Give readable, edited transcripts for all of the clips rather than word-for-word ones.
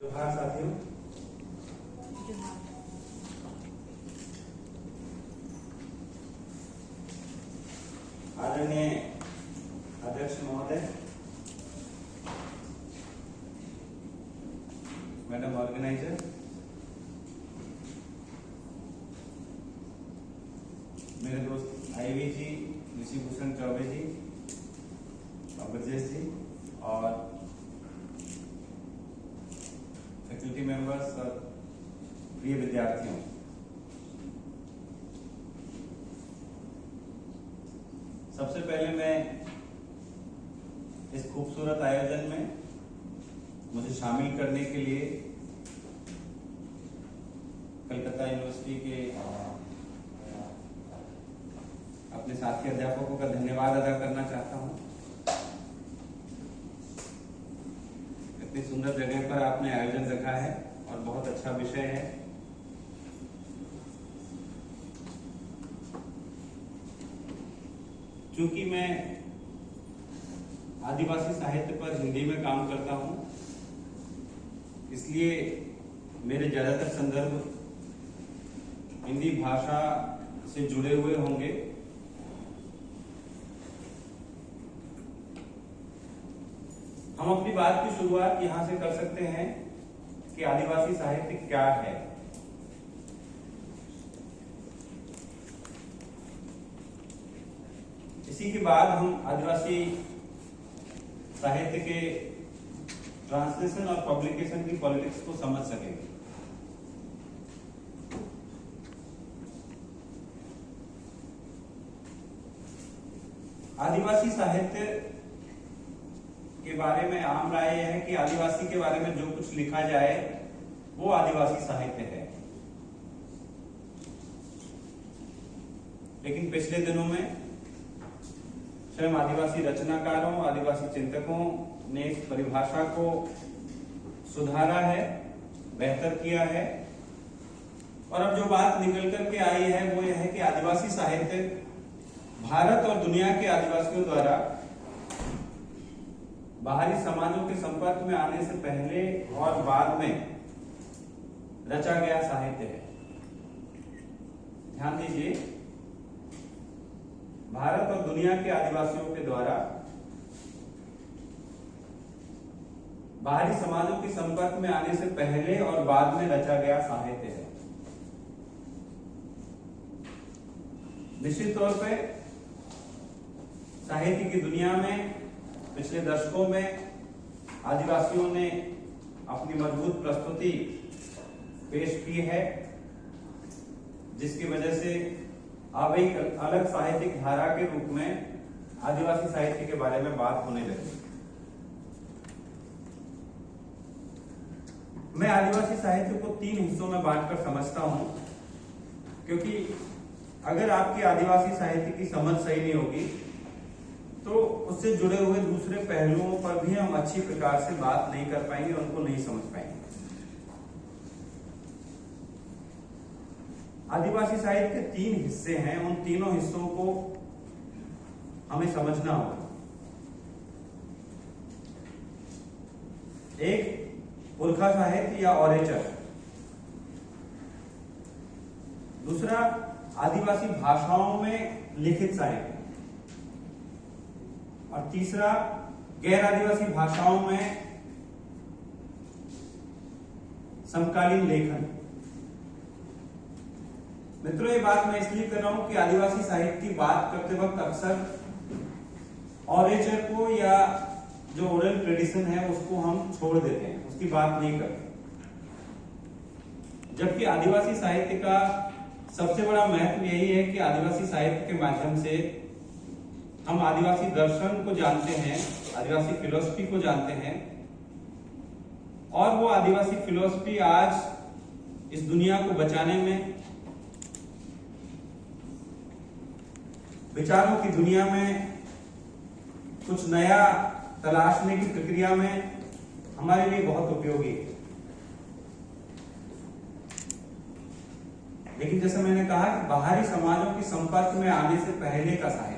जोहार साथियों। आदरणीय अध्यक्ष महोदय, मैडम ऑर्गेनाइजर, मेरे दोस्त आईवी जी, ऋषि भूषण चौबे जी और ब्रजेश जी और फैकल्टी मेंबर्स और प्रिय विद्यार्थियों, सबसे पहले मैं इस खूबसूरत आयोजन में मुझे शामिल करने के लिए कलकत्ता यूनिवर्सिटी के अपने साथी अध्यापकों का धन्यवाद अदा करना चाहता हूं। इतनी सुंदर जगह पर आपने आयोजन रखा है और बहुत अच्छा विषय है। क्योंकि मैं आदिवासी साहित्य पर हिंदी में काम करता हूं, इसलिए मेरे ज्यादातर संदर्भ हिंदी भाषा से जुड़े हुए होंगे। हम अपनी बात की शुरुआत यहां से कर सकते हैं कि आदिवासी साहित्य क्या है। इसी के बाद हम आदिवासी साहित्य के ट्रांसलेशन और पब्लिकेशन की पॉलिटिक्स को समझ सकेंगे। आदिवासी साहित्य के बारे में आम राय यह है कि आदिवासी के बारे में जो कुछ लिखा जाए वो आदिवासी साहित्य है। लेकिन पिछले दिनों में स्वयं आदिवासी रचनाकारों, आदिवासी चिंतकों ने इस परिभाषा को सुधारा है, बेहतर किया है और अब जो बात निकल करके आई है वो यह है कि आदिवासी साहित्य भारत और दुनिया के आदिवासियों द्वारा बाहरी समाजों के संपर्क में आने से पहले और बाद में रचा गया साहित्य है। ध्यान दीजिए, भारत और दुनिया के आदिवासियों के द्वारा बाहरी समाजों के संपर्क में आने से पहले और बाद में रचा गया साहित्य है। निश्चित तौर पे साहित्य की दुनिया में पिछले दशकों में आदिवासियों ने अपनी मजबूत प्रस्तुति पेश की है, जिसकी वजह से अब एक अलग साहित्यिक धारा के रूप में आदिवासी साहित्य के बारे में बात होने लगी। मैं आदिवासी साहित्य को 3 हिस्सों में बांटकर समझता हूं, क्योंकि अगर आपकी आदिवासी साहित्य की समझ सही नहीं होगी तो उससे जुड़े हुए दूसरे पहलुओं पर भी हम अच्छी प्रकार से बात नहीं कर पाएंगे, उनको नहीं समझ पाएंगे। आदिवासी साहित्य के 3 हिस्से हैं, उन तीनों हिस्सों को हमें समझना होगा। एक पुरखा साहित्य या ऑरेचर, दूसरा आदिवासी भाषाओं में लिखित साहित्य और तीसरा गैर आदिवासी भाषाओं में समकालीन लेखन। मित्रों, ये बात मैं इसलिए कर रहा हूं कि आदिवासी साहित्य की बात करते वक्त अक्सर ऑरेचर को या जो ओरल ट्रेडिशन है उसको हम छोड़ देते हैं, उसकी बात नहीं करते। जबकि आदिवासी साहित्य का सबसे बड़ा महत्व यही है कि आदिवासी साहित्य के माध्यम से हम आदिवासी दर्शन को जानते हैं, आदिवासी फिलॉसफी को जानते हैं और वो आदिवासी फिलॉसफी आज इस दुनिया को बचाने में, विचारों की दुनिया में कुछ नया तलाशने की प्रक्रिया में हमारे लिए बहुत उपयोगी है। लेकिन जैसे मैंने कहा कि बाहरी समाजों के संपर्क में आने से पहले का साहित्य,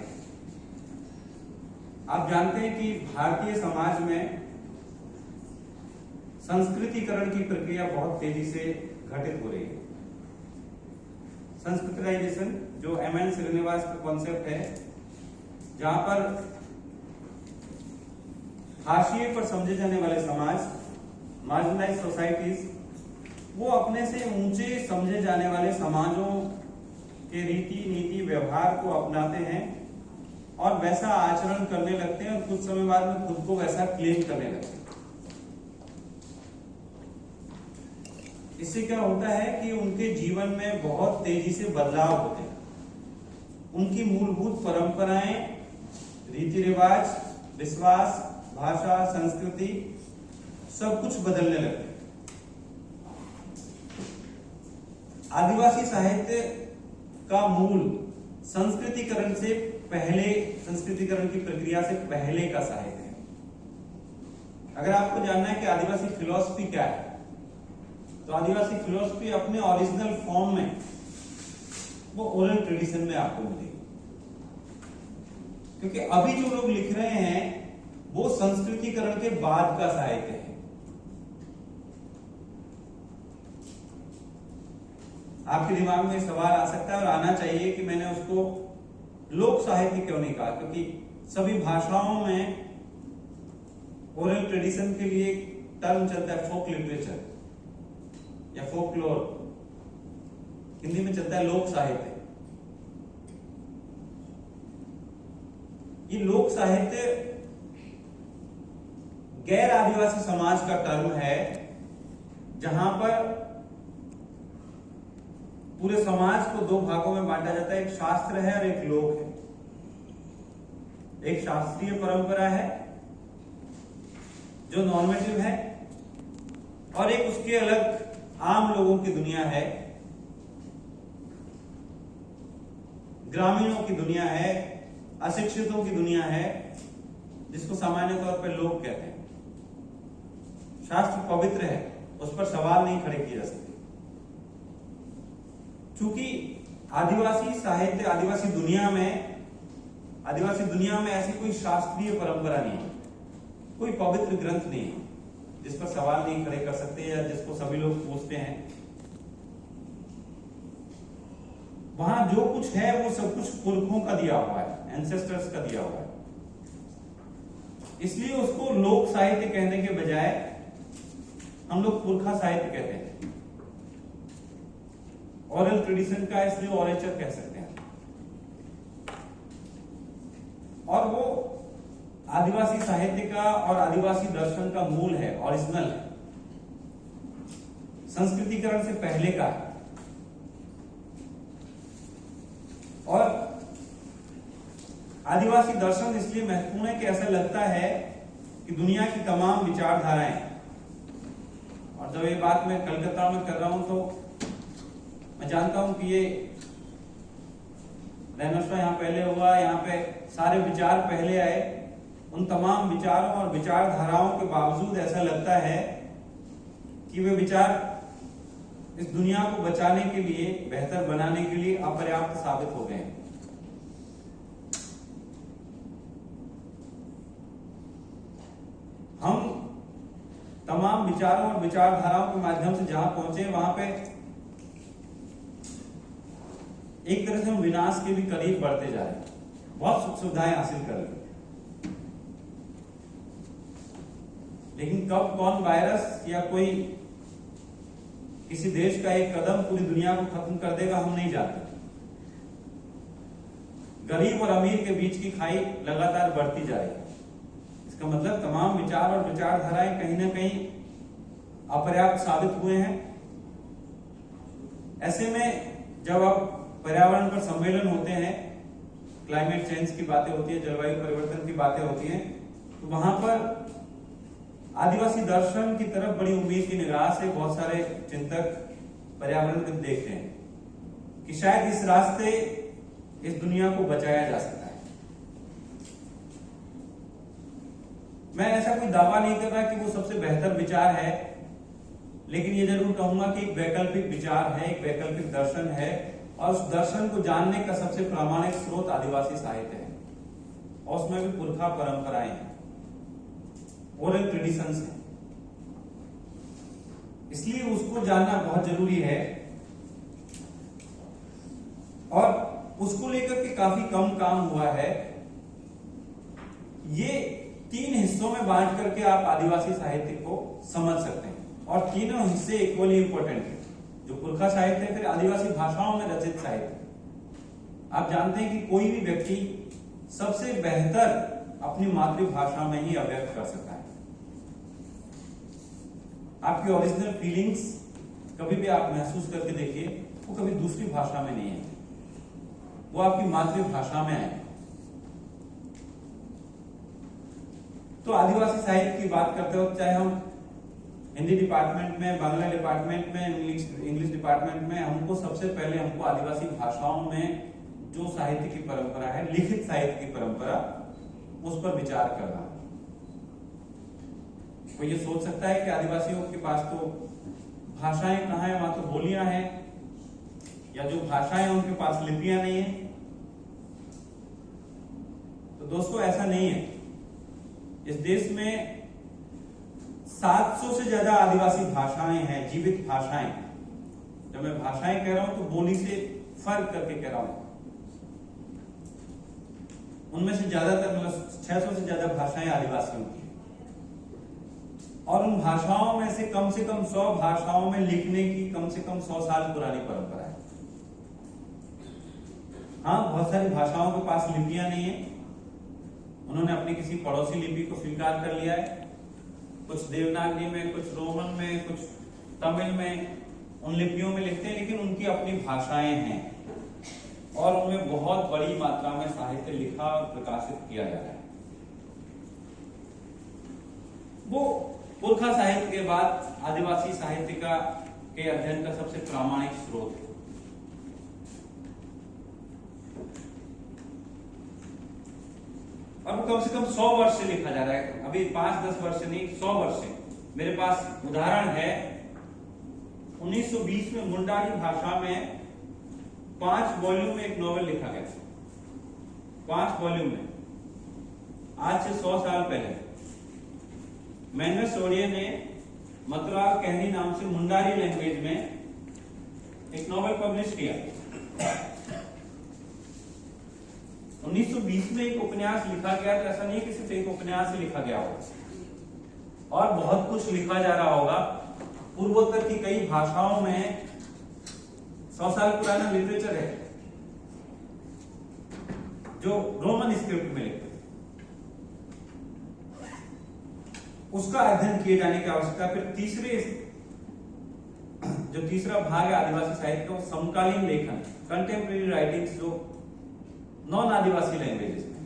आप जानते हैं कि भारतीय समाज में संस्कृतिकरण की प्रक्रिया बहुत तेजी से घटित हो रही है। संस्कृतिलाइजेशन जो एमएन श्रीनिवास का कॉन्सेप्ट है, जहां पर हाशिए पर समझे जाने वाले समाज, मार्जिनलाइज्ड सोसाइटीज, वो अपने से ऊंचे समझे जाने वाले समाजों के रीति नीति व्यवहार को अपनाते हैं और वैसा आचरण करने लगते हैं और कुछ समय बाद में खुद को वैसा क्लेम करने लगते हैं। इससे क्या होता है कि उनके जीवन में बहुत तेजी से बदलाव होते हैं। उनकी मूलभूत परंपराएं, रीति रिवाज, विश्वास, भाषा, संस्कृति सब कुछ बदलने लगते हैं। आदिवासी साहित्य का मूल संस्कृतिकरण से पहले, संस्कृतिकरण की प्रक्रिया से पहले का साहित्य है। अगर आपको जानना है कि आदिवासी फिलॉसफी क्या है, तो आदिवासी फिलॉसफी अपने ओरिजिनल फॉर्म में वो ओरल ट्रेडिशन में आपको मिलेगी। क्योंकि अभी जो लोग लिख रहे हैं वो संस्कृतिकरण के बाद का साहित्य है। आपके दिमाग में सवाल आ सकता है और आना चाहिए कि मैंने उसको लोक साहित्य क्यों नहीं कहा, क्योंकि सभी भाषाओं में ओरल ट्रेडिशन के लिए टर्म चलता है फोक लिटरेचर या फोकलोर, हिंदी में चलता है लोक साहित्य। ये लोक साहित्य गैर आदिवासी समाज का टर्म है, जहां पर पूरे समाज को दो भागों में बांटा जाता है, एक शास्त्र है और एक लोक है। एक शास्त्रीय परंपरा है जो नॉर्मेटिव है, और एक उसके अलग आम लोगों की दुनिया है, ग्रामीणों की दुनिया है, अशिक्षितों की दुनिया है, जिसको सामान्य तौर पर लोग कहते हैं। शास्त्र पवित्र है, उस पर सवाल नहीं खड़े किए जा सकते। चूंकि आदिवासी साहित्य, आदिवासी दुनिया में ऐसी कोई शास्त्रीय परंपरा नहीं है, कोई पवित्र ग्रंथ नहीं है जिस पर सवाल नहीं खड़े कर सकते या जिसको सभी लोग पूछते हैं। वहां जो कुछ है वो सब कुछ पुरखों का दिया हुआ है, एंसेस्टर्स का दिया हुआ है। इसलिए उसको लोक साहित्य कहने के बजाय हम लोग पुरखा साहित्य कहते हैं। ओरल ट्रेडिशन का इसलिए ओरेचर कह सकते हैं। और वो आदिवासी साहित्य का और आदिवासी दर्शन का मूल है, ओरिजिनल है, संस्कृतिकरण से पहले का है। और आदिवासी दर्शन इसलिए महत्वपूर्ण है कि ऐसा लगता है कि दुनिया की तमाम विचारधाराएं, और जब ये बात मैं कलकत्ता में कर रहा हूं तो मैं जानता हूं कि ये डायनोसॉर यहां पहले हुआ, यहाँ पे सारे विचार पहले आए, उन तमाम विचारों और विचारधाराओं के बावजूद ऐसा लगता है कि वे विचार इस दुनिया को बचाने के लिए, बेहतर बनाने के लिए अपर्याप्त साबित हो गए हैं। हम तमाम विचारों और विचारधाराओं के माध्यम से जहां पहुंचे, वहां पे एक तरह से हम विनाश के भी करीब बढ़ते जा रहे हैं, बहुत सुख सुविधाएं हासिल कर रहे हैं। लेकिन कब कौन वायरस या कोई किसी देश का एक कदम पूरी दुनिया को खत्म कर देगा, हम नहीं जानते। गरीब और अमीर के बीच की खाई लगातार बढ़ती जा रही है। इसका मतलब तमाम विचार और विचारधाराएं कहीं ना कहीं अपर्याप्त साबित हुए हैं। ऐसे में जब अब पर्यावरण पर सम्मेलन होते हैं, क्लाइमेट चेंज की बातें होती है, जलवायु परिवर्तन की बातें होती हैं, तो वहां पर आदिवासी दर्शन की तरफ बड़ी उम्मीद की निगाह से बहुत सारे चिंतक पर्यावरण को देखते हैं कि शायद इस रास्ते इस दुनिया को बचाया जा सकता है। मैं ऐसा कोई दावा नहीं कर रहा कि वो सबसे बेहतर विचार है, लेकिन ये जरूर कहूंगा कि एक वैकल्पिक विचार है, एक वैकल्पिक दर्शन है, और उस दर्शन को जानने का सबसे प्रामाणिक स्रोत आदिवासी साहित्य है, और उसमें भी पुरखा परंपराएं हैं, ओरल ट्रेडिशंस हैं। इसलिए उसको जानना बहुत जरूरी है। और उसको लेकर के काफी कम काम हुआ है। ये 3 हिस्सों में बांट करके आप आदिवासी साहित्य को समझ सकते हैं और तीनों हिस्से इक्वली इंपॉर्टेंट है। जो पुरखा साहित्य है, फिर आदिवासी भाषाओं में रचित साहित्य। आप जानते हैं कि कोई भी व्यक्ति सबसे बेहतर अपनी मातृभाषा में ही अभिव्यक्त कर सकता है। आपकी ओरिजिनल फीलिंग्स कभी भी आप महसूस करके देखिए, वो कभी दूसरी भाषा में नहीं है, वो आपकी मातृभाषा में है। तो आदिवासी साहित्य की बात करते वक्त चाहे हम हिंदी डिपार्टमेंट में, बांग्ला डिपार्टमेंट में, इंग्लिश डिपार्टमेंट में, हमको सबसे पहले हमको आदिवासी भाषाओं में जो साहित्य की परंपरा है, लिखित साहित्य की परंपरा, उस पर विचार करना। कोई ये सोच सकता है कि आदिवासियों के पास तो भाषाएं कहाँ है, वहां तो बोलियां हैं, या जो भाषाएं उनके पास लिपियां नहीं है। तो दोस्तों ऐसा नहीं है। इस देश में 700 से ज्यादा आदिवासी भाषाएं हैं, जीवित भाषाएं। जब मैं भाषाएं कह रहा हूं तो बोली से फर्क करके कह रहा हूं। उनमें से ज्यादातर मतलब 600 से ज्यादा भाषाएं आदिवासियों की, और उन भाषाओं में से कम 100 भाषाओं में लिखने की कम से कम 100 साल पुरानी परंपरा है। हाँ, बहुत सारी भाषाओं के पास लिपियां नहीं है, उन्होंने अपनी किसी पड़ोसी लिपि को स्वीकार कर लिया है। कुछ देवनागरी में, कुछ रोमन में, कुछ तमिल में, उन लिपियों में लिखते हैं, लेकिन उनकी अपनी भाषाएं हैं और उनमें बहुत बड़ी मात्रा में साहित्य लिखा और प्रकाशित किया जा रहा है। वो पुरखा साहित्य के बाद आदिवासी साहित्य के अध्ययन का सबसे प्रामाणिक स्रोत है। और वो कम से कम 100 वर्ष से लिखा जा रहा है, अभी 5-10 वर्ष से नहीं, 100 वर्ष से। मेरे पास उदाहरण है, 1920 में मुंडारी भाषा में 5 वॉल्यूम में एक नॉवेल लिखा गया, 5 वॉल्यूम में, आज से 100 साल पहले। मैनुअल सोडिया ने मतरा कहनी नाम से मुंडारी लैंग्वेज में एक नॉवेल पब्लिश किया। 1920 में एक उपन्यास लिखा गया, तो ऐसा नहीं कि सिर्फ एक उपन्यास ही लिखा गया होगा, और बहुत कुछ लिखा जा रहा होगा। पूर्वोत्तर की कई भाषाओं में 100 साल पुराना लिटरेचर है जो रोमन स्क्रिप्ट में लिखते, उसका अध्ययन किए जाने की आवश्यकता। फिर तीसरा भाग है आदिवासी साहित्य का, समकालीन लेखन, कंटेम्प्रेरी राइटिंग्स, जो नॉन आदिवासी लैंग्वेजेस में,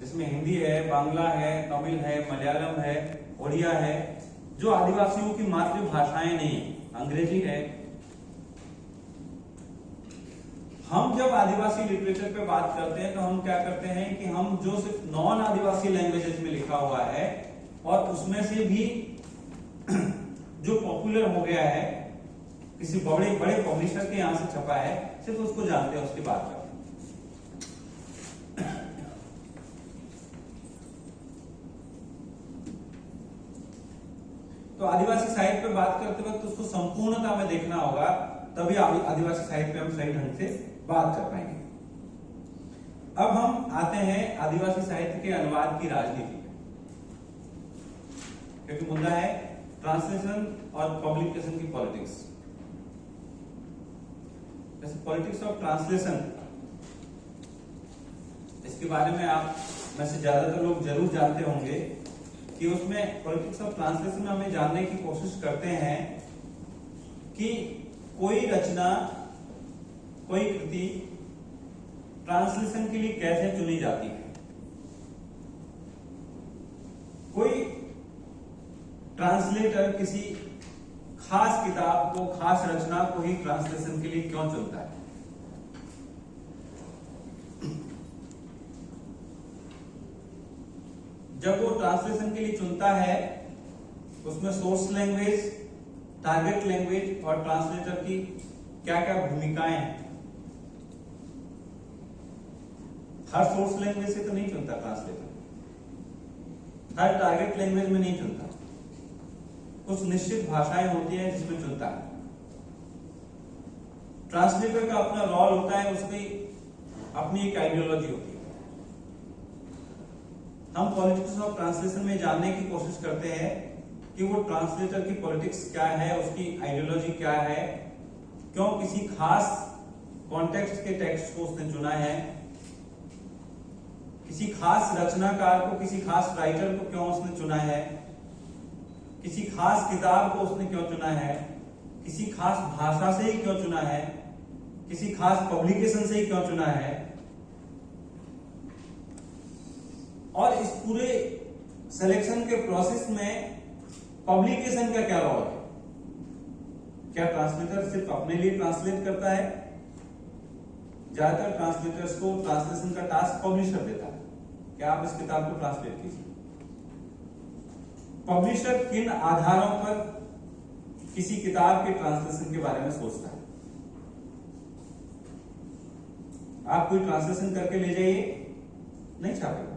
जिसमें हिंदी है, बांग्ला है, तमिल है, मलयालम है, ओडिया है, जो आदिवासियों की मातृभाषाएं नहीं है, अंग्रेजी है। हम जब आदिवासी लिटरेचर पे बात करते हैं तो हम क्या करते हैं कि हम जो सिर्फ नॉन आदिवासी लैंग्वेजेस में लिखा हुआ है और उसमें से भी जो पॉपुलर हो गया है, किसी बड़े बड़े पब्लिशर के यहां से छपा है, सिर्फ उसको जानते हैं, उसकी बात करते हैं। तो आदिवासी साहित्य पे बात करते वक्त उसको संपूर्णता में देखना होगा, तभी आदिवासी साहित्य पे हम सही ढंग से बात कर पाएंगे। अब हम आते हैं आदिवासी साहित्य के अनुवाद की राजनीति पे, क्योंकि मुद्दा है ट्रांसलेशन और पब्लिकेशन की पॉलिटिक्स। जैसे पॉलिटिक्स ऑफ ट्रांसलेशन, इसके बारे में आप में से ज्यादातर लोग जरूर जानते होंगे कि उसमें पॉलिटिक्स ऑफ ट्रांसलेशन में हमें जानने की कोशिश करते हैं कि कोई रचना, कोई कृति ट्रांसलेशन के लिए कैसे चुनी जाती है, कोई ट्रांसलेटर किसी खास किताब को, खास रचना को ही ट्रांसलेशन के लिए क्यों चुनता है। जब वो ट्रांसलेशन के लिए चुनता है, उसमें सोर्स लैंग्वेज, टारगेट लैंग्वेज और ट्रांसलेटर की क्या क्या भूमिकाएं हैं। हर सोर्स लैंग्वेज से तो नहीं चुनता ट्रांसलेटर, हर टारगेट लैंग्वेज में नहीं चुनता। कुछ निश्चित भाषाएं होती हैं जिसमें चुनता है। ट्रांसलेटर का अपना रोल होता है, उसकी अपनी एक आइडियोलॉजी होती है। हम पॉलिटिक्स ऑफ ट्रांसलेशन में जानने की कोशिश करते हैं कि वो ट्रांसलेटर की पॉलिटिक्स क्या है, उसकी आइडियोलॉजी क्या है, क्यों किसी खास कॉन्टेक्स्ट के टेक्स्ट को उसने चुना है, किसी खास रचनाकार को, किसी खास राइटर को क्यों उसने चुना है, किसी खास किताब को उसने क्यों चुना है, किसी खास भाषा से ही क्यों चुना है, किसी खास पब्लिकेशन से ही क्यों चुना है, और इस पूरे सिलेक्शन के प्रोसेस में पब्लिकेशन का क्या रोल है। क्या ट्रांसलेटर सिर्फ अपने लिए ट्रांसलेट करता है? ज्यादातर ट्रांसलेटर्स को ट्रांसलेशन का टास्क पब्लिशर देता है कि आप इस किताब को ट्रांसलेट कीजिए। पब्लिशर किन आधारों पर किसी किताब के ट्रांसलेशन के बारे में सोचता है? आप कोई ट्रांसलेशन करके ले जाइए, नहीं छापेगा,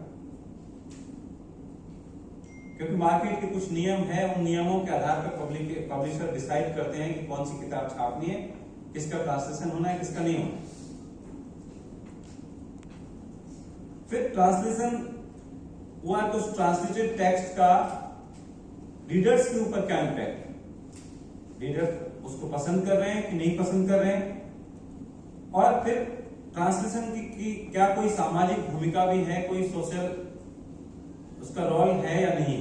क्योंकि मार्केट के कुछ नियम है। उन नियमों के आधार पर पब्लिशर डिसाइड करते हैं कि कौन सी किताब छापनी है, किसका ट्रांसलेशन होना है, किसका नहीं होना। फिर ट्रांसलेशन हुआ तो उस ट्रांसलेटेड टेक्स्ट का रीडर्स के ऊपर क्या इंपैक्ट है, रीडर उसको पसंद कर रहे हैं कि नहीं पसंद कर रहे हैं, और फिर ट्रांसलेशन की क्या कोई सामाजिक भूमिका भी है, कोई सोशल उसका रोल है या नहीं।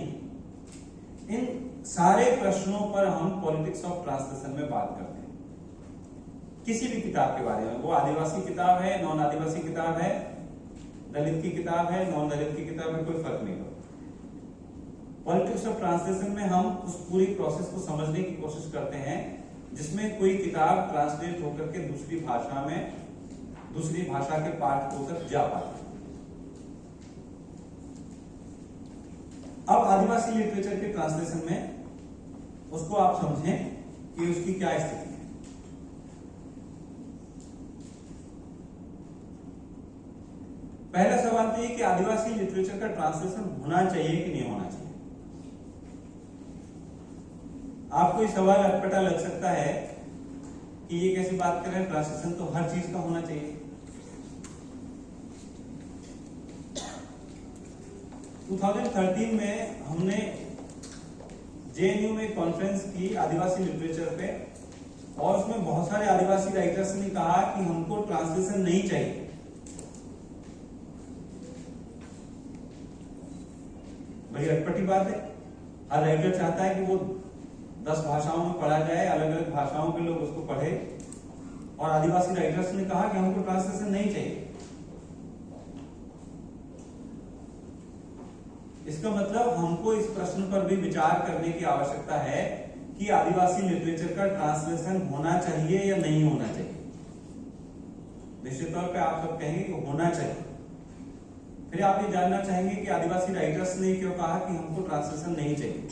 इन सारे प्रश्नों पर हम पॉलिटिक्स ऑफ ट्रांसलेशन में बात करते हैं। किसी भी किताब के बारे में, वो आदिवासी किताब है, नॉन आदिवासी किताब है, दलित की किताब है, नॉन दलित की किताब है, कोई फर्क नहीं होता। पॉलिटिक्स ऑफ ट्रांसलेशन में हम उस पूरी प्रोसेस को समझने की कोशिश करते हैं जिसमें कोई किताब ट्रांसलेट होकर के दूसरी भाषा में, दूसरी भाषा के पाठकों तक जा पाती है। अब आदिवासी लिटरेचर के ट्रांसलेशन में उसको आप समझें कि उसकी क्या स्थिति है। पहला सवाल तो ये कि आदिवासी लिटरेचर का ट्रांसलेशन होना चाहिए कि नहीं होना चाहिए। आपको ये सवाल अटपटा लग सकता है कि ये कैसी बात कर रहे हैं, ट्रांसलेशन तो हर चीज का होना चाहिए। 2013 में हमने जेएनयू में कॉन्फ्रेंस की आदिवासी लिटरेचर पे, और उसमें बहुत सारे आदिवासी राइटर्स ने कहा कि हमको ट्रांसलेशन नहीं चाहिए। बड़ी अटपटी बात है। हर राइटर चाहता है कि वो 10 भाषाओं में पढ़ा जाए, अलग अलग भाषाओं के लोग उसको पढ़े, और आदिवासी राइटर्स ने कहा कि हमको ट्रांसलेशन नहीं चाहिए। इसका मतलब हमको इस प्रश्न पर भी विचार करने की आवश्यकता है कि आदिवासी लिटरेचर का ट्रांसलेशन होना चाहिए या नहीं होना चाहिए। निश्चित तौर पे आप सब कहेंगे कि होना चाहिए। फिर आप ये जानना चाहेंगे कि आदिवासी राइटर्स ने क्यों कहा कि हमको ट्रांसलेशन नहीं चाहिए।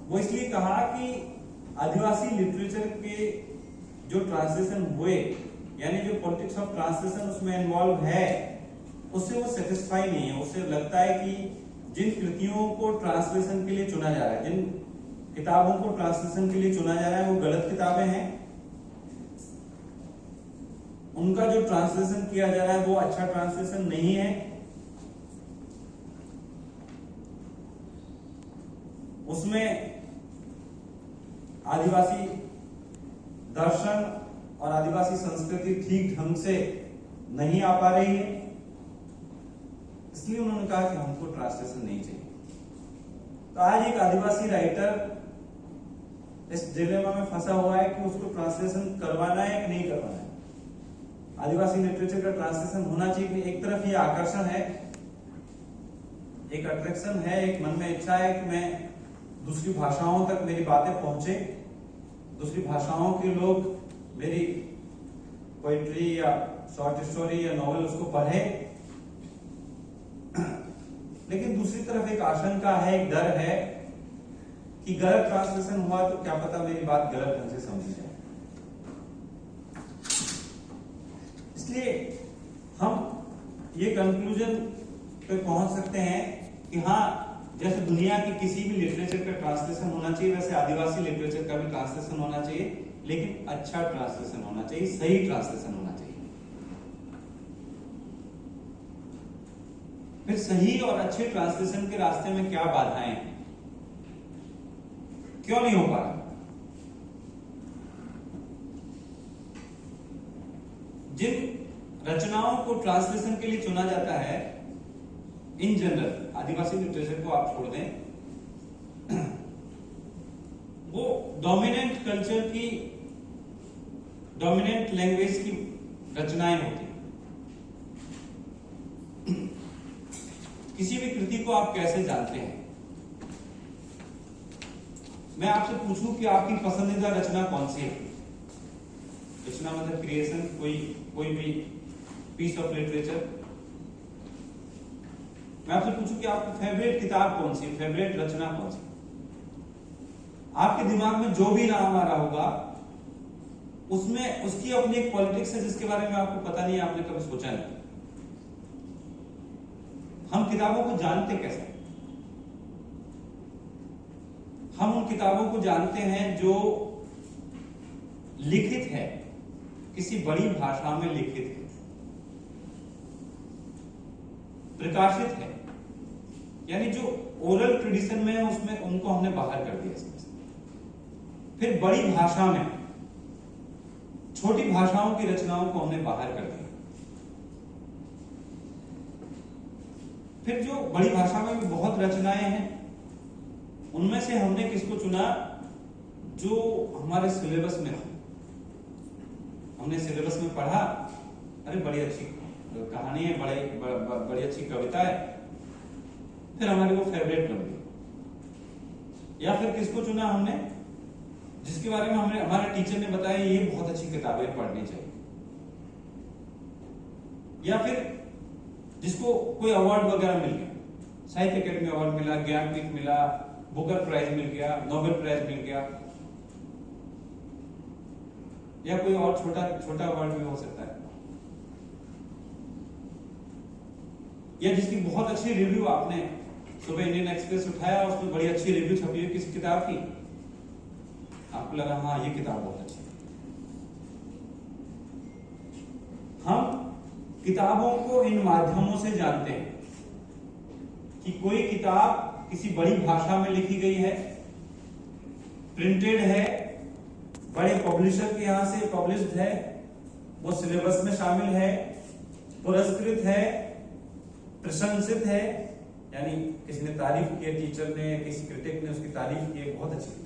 वो इसलिए कहा कि आदिवासी लिटरेचर के जो ट्रांसलेशन हुए, यानी जो पॉलिटिक्स ऑफ ट्रांसलेशन उसमें इन्वॉल्व है, उससे वो सेटिस्फाई नहीं है। उससे लगता है कि जिन कृतियों को ट्रांसलेशन के लिए चुना जा रहा है, जिन किताबों को ट्रांसलेशन के लिए चुना जा रहा है, वो गलत किताबें हैं। उनका जो ट्रांसलेशन किया जा रहा है वो अच्छा ट्रांसलेशन नहीं है। उसमें आदिवासी दर्शन और आदिवासी संस्कृति ठीक ढंग से नहीं आ पा रही है, इसलिए उन्होंने कहा कि हमको ट्रांसलेशन नहीं चाहिए। तो आज एक आदिवासी राइटर इस डिलेमा में फंसा हुआ है कि उसको ट्रांसलेशन करवाना है कि नहीं करवाना है। आदिवासी लिटरेचर का ट्रांसलेशन होना चाहिए। एक तरफ ये आकर्षण है, एक अट्रैक्शन है, एक मन में इच्छा है कि मैं दूसरी भाषाओं तक मेरी बातें पहुंचे, दूसरी भाषाओं के लोग मेरी पोइट्री या शॉर्ट स्टोरी या नॉवेल उसको पढ़े। लेकिन दूसरी तरफ एक आशंका है, एक डर है कि गलत ट्रांसलेशन हुआ तो क्या पता मेरी बात गलत ढंग से समझी जाए। इसलिए हम ये कंक्लूजन पे पहुंच सकते हैं कि हाँ, जैसे दुनिया की किसी भी लिटरेचर का ट्रांसलेशन होना चाहिए, वैसे आदिवासी लिटरेचर का भी ट्रांसलेशन होना चाहिए, लेकिन अच्छा ट्रांसलेशन होना चाहिए, सही ट्रांसलेशन होना चाहिए। फिर सही और अच्छे ट्रांसलेशन के रास्ते में क्या बाधाएं हैं, क्यों नहीं हो पा रहा? जिन रचनाओं को ट्रांसलेशन के लिए चुना जाता है, इन जनरल आदिवासी लिटरेचर को आप छोड़ दें, वो डोमिनेंट कल्चर की, डोमिनेंट लैंग्वेज की रचनाएं होती हैं। किसी भी कृति को आप कैसे जानते हैं? मैं आपसे पूछूं कि आपकी पसंदीदा रचना कौन सी है? रचना मतलब क्रिएशन, कोई भी पीस ऑफ लिटरेचर। मैं आपसे पूछूं कि आपकी फेवरेट किताब कौन सी, फेवरेट रचना कौन सी? आपके दिमाग में जो भी नाम आ रहा होगा, उसमें उसकी अपनी एक पॉलिटिक्स है जिसके बारे में आपको पता नहीं, आपने कभी सोचा नहीं। हम किताबों को जानते कैसे? हम उन किताबों को जानते हैं जो लिखित है, किसी बड़ी भाषा में लिखित है, प्रकाशित है, यानी जो ओरल ट्रेडिशन में है उसमें उनको हमने बाहर कर दिया इसमें से। फिर बड़ी भाषा में छोटी भाषाओं की रचनाओं को हमने बाहर कर दिया। फिर जो बड़ी भाषा में भी बहुत रचनाएं हैं, उनमें से हमने किसको चुना? जो हमारे सिलेबस में हो। हमने सिलेबस में पढ़ा, अरे बड़ी अच्छी कहानी है, बड़ी अच्छी कविता है, फिर हमारे वो फेवरेट बन गई। या फिर किसको चुना हमने? जिसके बारे में हमने, हमारे टीचर ने बताया ये बहुत अच्छी किताबें पढ़नी चाहिए। या फिर जिसको कोई अवार्ड वगैरह मिल गया, साहित्य अकेडमी अवार्ड मिला, ज्ञानपीठ मिला, बुकर प्राइज मिल गया, नोबेल प्राइज मिल गया, या कोई और छोटा अवार्ड भी हो सकता है। या जिसकी बहुत अच्छी रिव्यू, आपने सुबह इंडियन एक्सप्रेस उठाया, उसमें बड़ी अच्छी रिव्यू छपी है किसी किताब की, आपको लगा हाँ ये किताब बहुत अच्छी है। हम किताबों को इन माध्यमों से जानते हैं कि कोई किताब किसी बड़ी भाषा में लिखी गई है, प्रिंटेड है, बड़े पब्लिशर के यहां से पब्लिश्ड है, वो सिलेबस में शामिल है, पुरस्कृत है, प्रशंसित है, यानी किसी ने तारीफ की, टीचर ने, किसी क्रिटिक ने उसकी तारीफ की, बहुत अच्छी किताब।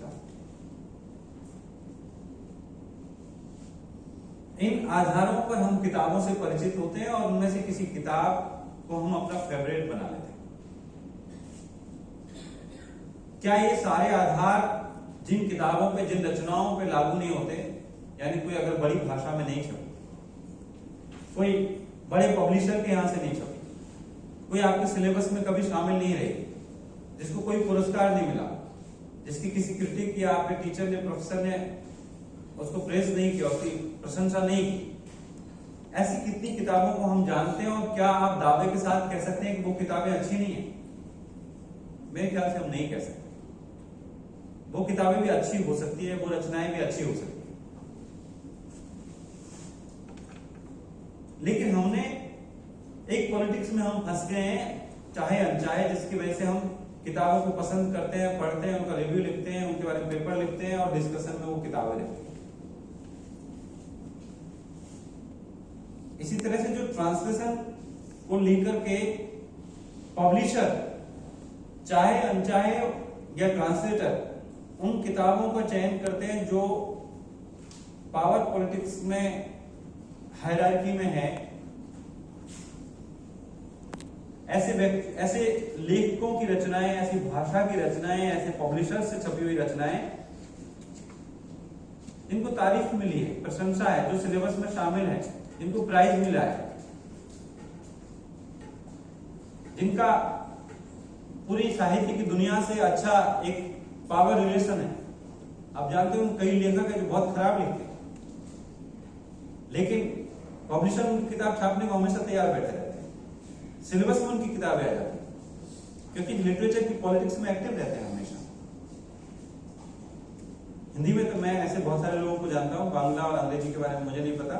इन आधारों पर हम किताबों से परिचित होते हैं और उनमें से किसी किताब को हम अपना फेवरेट बना लेते हैं। क्या ये सारे आधार जिन किताबों पे, जिन रचनाओं पे लागू नहीं होते? यानी कोई अगर बड़ी भाषा में नहीं छपी, कोई बड़े पब्लिशर के यहां से नहीं छपी, कोई आपके सिलेबस में कभी शामिल नहीं रही, जिसको कोई पुरस्कार नहीं मिला, जिसकी किसी क्रिटिक या आपके टीचर ने, प्रोफेसर ने उसको प्रेज नहीं किया, उसकी प्रशंसा नहीं की, ऐसी कितनी किताबों को हम जानते हैं? और क्या आप दावे के साथ कह सकते हैं कि वो किताबें अच्छी नहीं है? मेरे ख्याल से हम नहीं कह सकते। वो किताबें भी अच्छी हो सकती है, वो रचनाएं भी अच्छी हो सकती है, लेकिन हमने एक पॉलिटिक्स में हम फंस गए हैं, चाहे अनचाहे, जिसकी वजह से हम किताबों को पसंद करते हैं, पढ़ते हैं, उनका रिव्यू लिखते हैं, उनके बारे में पेपर लिखते हैं और डिस्कशन में वो किताबें लिखते हैं। इसी तरह से जो ट्रांसलेशन को लेकर के पब्लिशर, चाहे अनचाहे या ट्रांसलेटर, उन किताबों का चयन करते हैं जो पावर पॉलिटिक्स में, हायरार्की में है। ऐसे लेखकों की रचनाएं, ऐसी भाषा की रचनाएं, ऐसे पब्लिशर से छपी हुई रचनाएं, इनको तारीफ मिली है, प्रशंसा है, जो सिलेबस में शामिल है, जिनको प्राइज मिला है, जिनका पूरी साहित्य की दुनिया से अच्छा एक पावर रिलेशन है। आप जानते हो कई लेखक हैं जो बहुत खराब लिखते हैं, लेकिन पब्लिशर उनकी किताब छापने को हमेशा तैयार बैठे रहते हैं, सिलेबस में उनकी किताबें आ जाती हैं। क्योंकि लिटरेचर की पॉलिटिक्स में एक्टिव रहते हैं हमेशा। हिंदी में तो मैं ऐसे बहुत सारे लोगों को जानता हूं, बांग्ला और अंग्रेजी के बारे में मुझे नहीं पता,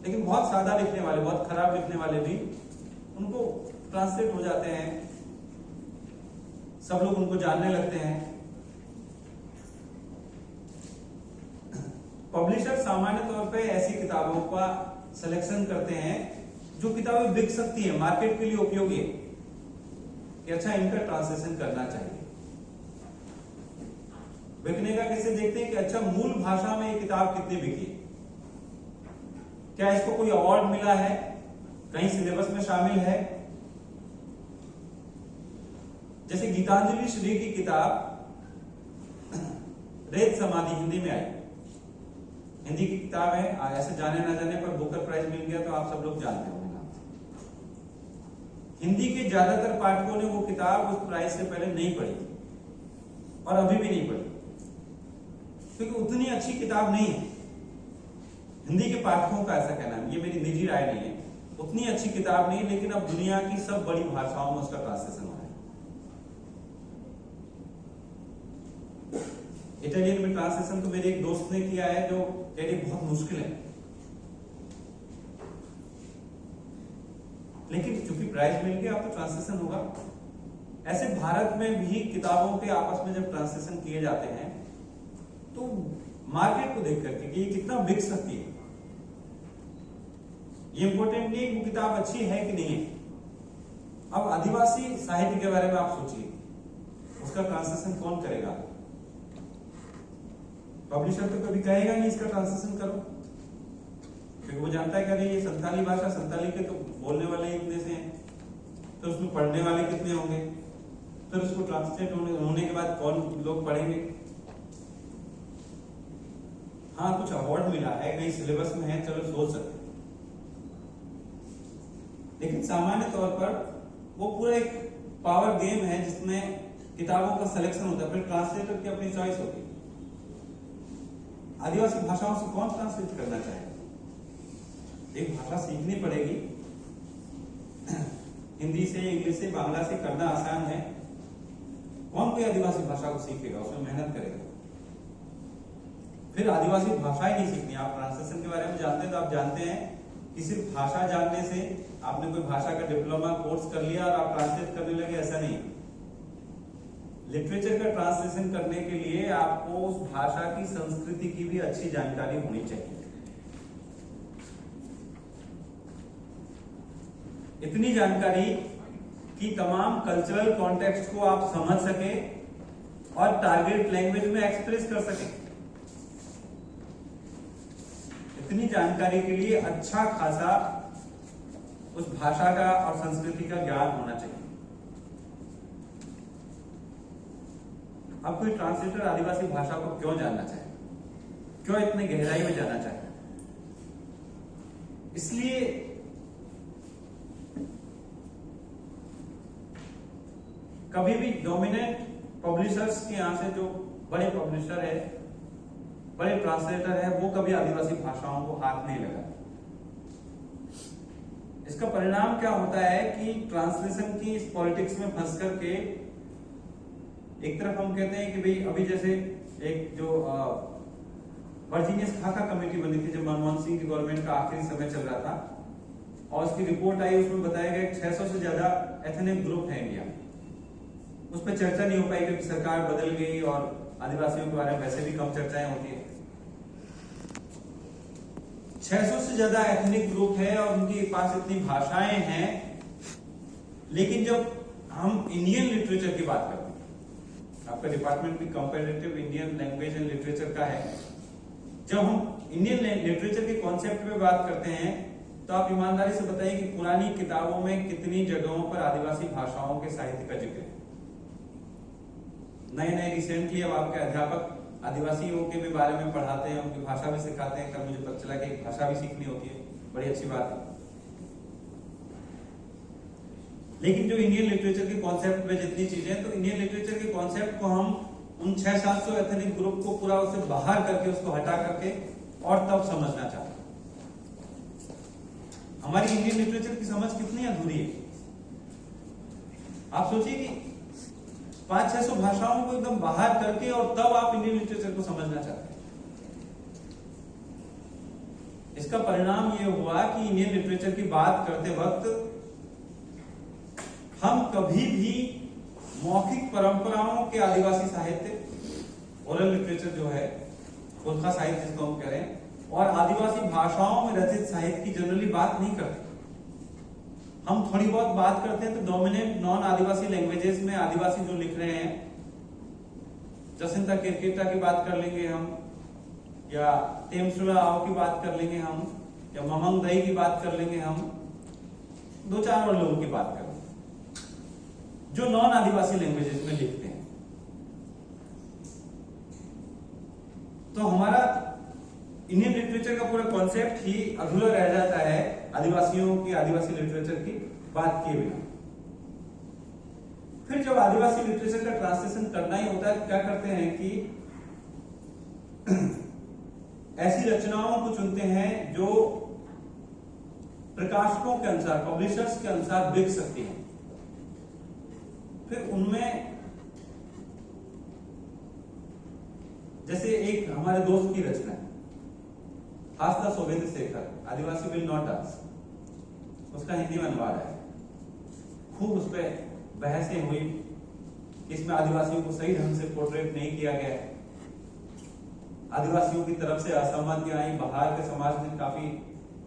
लेकिन बहुत सादा लिखने वाले, बहुत खराब लिखने वाले भी उनको ट्रांसलेट हो जाते हैं, सब लोग उनको जानने लगते हैं। पब्लिशर सामान्य तौर पे ऐसी किताबों का सिलेक्शन करते हैं जो किताबें बिक सकती है, मार्केट के लिए उपयोगी है, कि अच्छा इनका ट्रांसलेशन करना चाहिए। बिकने का कैसे देखते हैं कि अच्छा मूल भाषा में ये किताब कितनी बिकी, क्या इसको कोई अवार्ड मिला है, कहीं सिलेबस में शामिल है। जैसे गीतांजलि श्री की किताब रेत समाधि हिंदी में आई, हिंदी की किताब है, ऐसे जाने ना जाने पर बुकर प्राइज मिल गया तो आप सब लोग जानते होंगे नाम से। हिंदी के ज्यादातर पाठकों ने वो किताब उस प्राइज से पहले नहीं पढ़ी और अभी भी नहीं पढ़ी, क्योंकि उतनी अच्छी किताब नहीं है। हिंदी के पाठकों का ऐसा कहना है, ये मेरी निजी राय नहीं है, उतनी अच्छी किताब नहीं, लेकिन अब दुनिया की सब बड़ी भाषाओं में उसका ट्रांसलेशन हो रहा है। इटालियन में ट्रांसलेशन तो मेरे एक दोस्त ने किया है, जो कह रही बहुत मुश्किल है, लेकिन चूंकि प्राइज मिल गया अब तो ट्रांसलेशन होगा। ऐसे भारत में भी किताबों के आपस में जब ट्रांसलेशन किए जाते हैं तो मार्केट को देख करके कि ये कितना बिक सकती है, ये इंपॉर्टेंट नहीं है वो किताब अच्छी है कि नहीं है। अब आदिवासी साहित्य के बारे में आप सोचिए, उसका ट्रांसलेशन कौन करेगा? पब्लिशर तो कभी कहेगा नहीं इसका ट्रांसलेशन करो, क्योंकि वो जानता है कि अरे ये संताली भाषा, संताली के तो बोलने वाले इतने से हैं, तो उसमें पढ़ने वाले कितने होंगे, फिर उसको ट्रांसलेट होने के बाद कौन लोग पढ़ेंगे। हाँ, कुछ अवार्ड मिला है, कहीं सिलेबस में है, चलो सोच सकते हैं, लेकिन सामान्य तौर पर वो पूरा एक पावर गेम है जिसमें किताबों का सिलेक्शन होता है, फिर ट्रांसलेटर की अपनी चॉइस होती है। आदिवासी भाषाओं से कौन ट्रांसलेट करना चाहेगा? एक भाषा सीखनी पड़ेगी, हिंदी से, इंग्लिश से, बांग्ला से करना आसान है, कौन कोई आदिवासी भाषा को सीखेगा, उसमें मेहनत करेगा। फिर आदिवासी भाषा ही नहीं सीखनी। आप ट्रांसलेशन के बारे में जानते हैं तो आप जानते हैं कि सिर्फ भाषा जानने से, आपने कोई भाषा का डिप्लोमा कोर्स कर लिया और आप ट्रांसलेट करने लगे, ऐसा नहीं। लिटरेचर का ट्रांसलेशन करने के लिए आपको उस भाषा की संस्कृति की भी अच्छी जानकारी होनी चाहिए। इतनी जानकारी कि तमाम कल्चरल कॉन्टेक्स्ट को आप समझ सके और टारगेट लैंग्वेज में एक्सप्रेस कर सके। इतनी जानकारी के लिए अच्छा खासा उस भाषा का और संस्कृति का ज्ञान होना चाहिए। अब कोई ट्रांसलेटर आदिवासी भाषा को क्यों जानना चाहे, क्यों इतनी गहराई में जाना चाहे? इसलिए कभी भी डोमिनेंट पब्लिशर्स के यहां से, जो बड़े पब्लिशर है, बड़े ट्रांसलेटर है, वो कभी आदिवासी भाषाओं को हाथ नहीं लगा। इसका परिणाम क्या होता है कि ट्रांसलेशन की इस पॉलिटिक्स में फंस करके एक तरफ हम कहते हैं कि भाई अभी जैसे एक जो वर्जीनियस खाका कमेटी बनी थी जब मनमोहन सिंह की गवर्नमेंट का आखिरी समय चल रहा था, और उसकी रिपोर्ट आई, उसमें बताया गया 600 से ज्यादा एथनिक ग्रुप है इंडिया में। उस पर चर्चा नहीं हो पाई क्योंकि सरकार बदल गई और आदिवासियों के बारे में वैसे भी कम चर्चाएं होती है। 600 से ज्यादा एथनिक ग्रुप है और उनके पास इतनी भाषाएं हैं, लेकिन जब हम इंडियन लिटरेचर की बात करते हैं, आपका डिपार्टमेंट भी comparative Indian language and literature का है, जब हम इंडियन लिटरेचर के कॉन्सेप्ट पे बात करते हैं तो आप ईमानदारी से बताइए कि पुरानी किताबों में कितनी जगहों पर आदिवासी भाषाओं के साहित्य का जिक्र है। नए रिसेंटली अब आपके अध्यापक आदिवासियों के भी बारे में पढ़ाते हैं, उनकी भाषा भी सिखाते हैं। कल मुझे पता चला कि एक भाषा भी सीखनी होती है, बड़ी अच्छी बात है। लेकिन जो इंडियन लिटरेचर के कॉन्सेप्ट में जितनी चीजें, तो इंडियन लिटरेचर के कॉन्सेप्ट को हम उन 600-700 एथनिक ग्रुप को पूरा उससे बाहर करके, उसको हटा करके और तब समझना चाहते हैं। हमारी इंडियन लिटरेचर की समझ कितनी अधूरी है। आप सोचिए कि 500-600 भाषाओं को एकदम बाहर करके और तब आप इंडियन लिटरेचर को समझना चाहते हैं। इसका परिणाम ये हुआ कि इंडियन लिटरेचर की बात करते वक्त हम कभी भी मौखिक परंपराओं के आदिवासी साहित्य, ओरल लिटरेचर जो है, पुरखा साहित्य जिसको हम कह रहे हैं, और आदिवासी भाषाओं में रचित साहित्य की जनरली बात नहीं करते। हम थोड़ी बहुत बात करते हैं तो डोमिनेंट नॉन आदिवासी लैंग्वेजेस में आदिवासी जो लिख रहे हैं, जसिंता किरकेटा की बात कर लेंगे हम, या टेमसुला आओ की बात कर लेंगे हम, या ममंग दई की बात कर लेंगे हम, 2-4 और लोगों की बात कर लेंगे जो नॉन आदिवासी लैंग्वेजेस में लिखते हैं। तो हमारा इंडियन लिटरेचर का पूरा कॉन्सेप्ट ही अधूरा रह जाता है आदिवासियों की, आदिवासी लिटरेचर की बात किए बिना। फिर जब आदिवासी लिटरेचर का ट्रांसलेशन करना ही होता है तो क्या करते हैं कि ऐसी रचनाओं को चुनते हैं जो प्रकाशकों के अनुसार, पब्लिशर्स के अनुसार बिक सकती हैं। फिर उनमें जैसे एक हमारे दोस्त की रचना है, हास्ता सोवेंद्र शेखर, आदिवासी विल नॉट डांस, उसका हिंदी में अनुवाद है। खूब उस पर बहसें हुई, इसमें आदिवासियों को सही ढंग से पोर्ट्रेट नहीं किया गया, आदिवासियों की तरफ से असहमतियां आई, बाहर के समाज ने काफी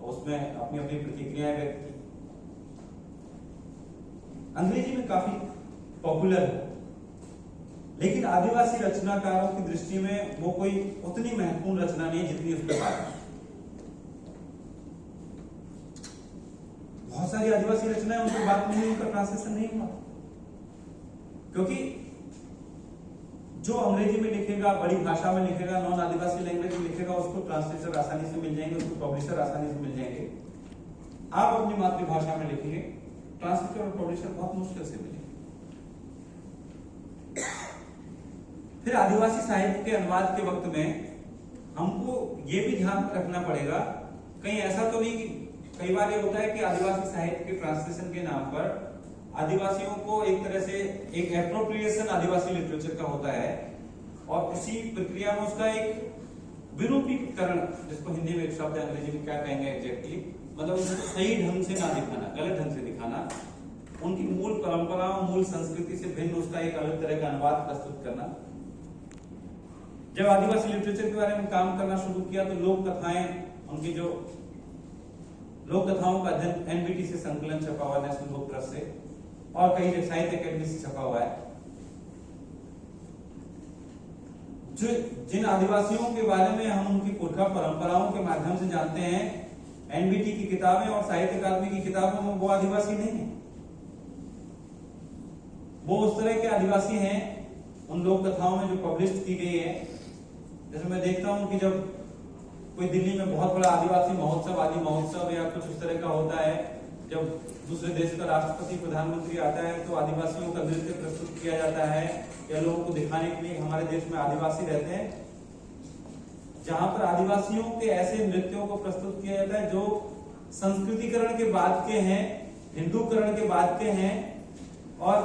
उसमें अपनी अपनी प्रतिक्रियाएं व्यक्त की। अंग्रेजी में काफी पॉपुलर है, लेकिन आदिवासी रचनाकारों की दृष्टि में वो कोई उतनी महत्वपूर्ण रचना नहीं जितनी उस पर बात है। बहुत सारी आदिवासी रचनाएं उन पर बात नहीं, उनका ट्रांसलेशन नहीं हुआ, क्योंकि जो अंग्रेजी में लिखेगा, बड़ी भाषा में लिखेगा, नॉन आदिवासी लैंग्वेज में लिखेगा, उसको ट्रांसलेटर आसानी से मिल जाएंगे, उसको पब्लिशर आसानी से मिल जाएंगे। आप अपनी मातृभाषा में लिखेंगे, ट्रांसलेटर और पब्लिशर बहुत मुश्किल से मिलेंगे। फिर आदिवासी साहित्य के अनुवाद के वक्त में हमको ये भी ध्यान रखना पड़ेगा, कहीं ऐसा तो नहीं, कई बार ये होता है कि आदिवासी साहित्य के ट्रांसलेशन के नाम पर आदिवासियों को एक तरह से एक एप्रोप्रिएशन आदिवासी लिटरेचर का होता है, और उसी प्रक्रिया में उसका एक विरूपीकरण, जिसको हिंदी में एक शब्द है, अंग्रेजी में क्या कहेंगे एग्जैक्टली, मतलब उसको सही ढंग से ना दिखाना, गलत ढंग से दिखाना, उनकी मूल परंपराओं, मूल संस्कृति से भिन्न उसका एक अलग तरह का अनुवाद प्रस्तुत करना। जब आदिवासी लिटरेचर के बारे में काम करना शुरू किया तो लोक कथाएं, उनकी जो लोक कथाओं का अध्ययन एनबीटी से संकलन छपा हुआ, नेशनल बुक ट्रस्ट से, और कई साहित्य अकेडमी से छपा हुआ है। जो जिन आदिवासियों के बारे में हम उनकी पुरखा परंपराओं के माध्यम से जानते हैं, एनबीटी की किताबें और साहित्य अकादमी की किताबों में वो आदिवासी नहीं है। वो उस तरह के आदिवासी हैं उन लोक कथाओं में जो पब्लिश की गई है। जैसे मैं देखता हूं कि जब कोई दिल्ली में बहुत बड़ा आदिवासी महोत्सव, आदि महोत्सव या कुछ उस तरह का होता है, जब दूसरे देश का राष्ट्रपति, प्रधानमंत्री आता है तो आदिवासियों का नृत्य प्रस्तुत किया जाता है, या लोगों को दिखाने के लिए हमारे देश में आदिवासी रहते हैं, जहां पर आदिवासियों के ऐसे नृत्यों को प्रस्तुत किया जाता है जो संस्कृतिकरण के बाद के हैं, हिंदूकरण के बाद के हैं, और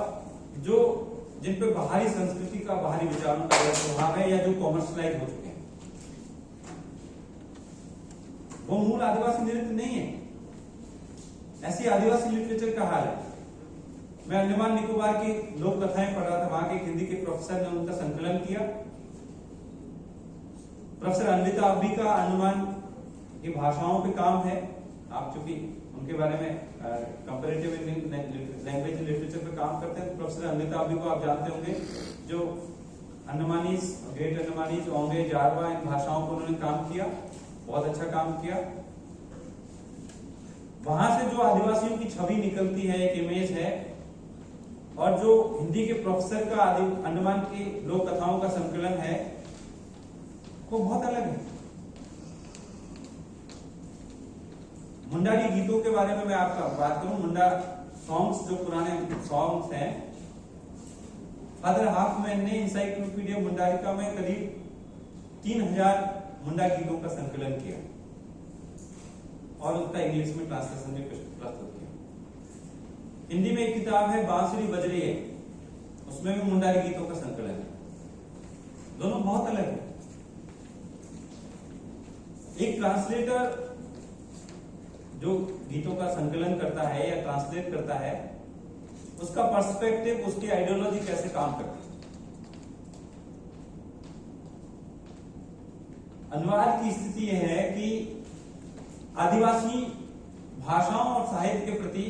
जो जिन पे बाहरी संस्कृति का, बाहरी विचारों का प्रभाव है, या जो कॉमर्शलाइज हो चुके हैं। वो मूल आदिवासी नृत्य नहीं है। ऐसी आदिवासी लिटरेचर का हाल है। मैं अंडमान निकोबार की लोक कथाएं पढ़ रहा था, वहां के हिंदी के प्रोफेसर ने उनका संकलन किया। प्रोफेसर अनिता अब्बी का अंडमान की भाषाओं पे काम है, आप चूंकि उनके बारे में कंपैरेटिव लैंग्वेज लिटरेचर पे काम करते हैं, तो प्रोफेसर अनिता अब्बी को आप जानते होंगे, जो अंडमानीज, ग्रेट अंडमानीज, ओंगे, जारवा, इन भाषाओं पर उन्होंने काम किया, बहुत अच्छा काम किया। वहां से जो आदिवासियों की छवि निकलती है, एक इमेज है, और जो हिंदी के प्रोफेसर का अंडमान की लोक कथाओं का संकलन है, वो बहुत अलग है। मुंडारी गीतों के बारे में मैं आपका बात करूं, मुंडा सॉन्ग्स, जो पुराने सॉन्ग्स हैं, फादर हाफमैन ने इंसाइक्लोपीडिया मुंडारिका में करीब 3000 मुंडा गीतों का संकलन किया और उसका इंग्लिश में ट्रांसलेशन भी प्रस्तुत किया। हिंदी में एक किताब है बांसुरी बज रही है, उसमें भी मुंडारी गीतों का संकलन है, दोनों बहुत अलग है। एक ट्रांसलेटर जो गीतों का संकलन करता है या ट्रांसलेट करता है, उसका पर्सपेक्टिव, उसकी आइडियोलॉजी कैसे काम करती है। अनुवाद की स्थिति यह है कि आदिवासी भाषाओं और साहित्य के प्रति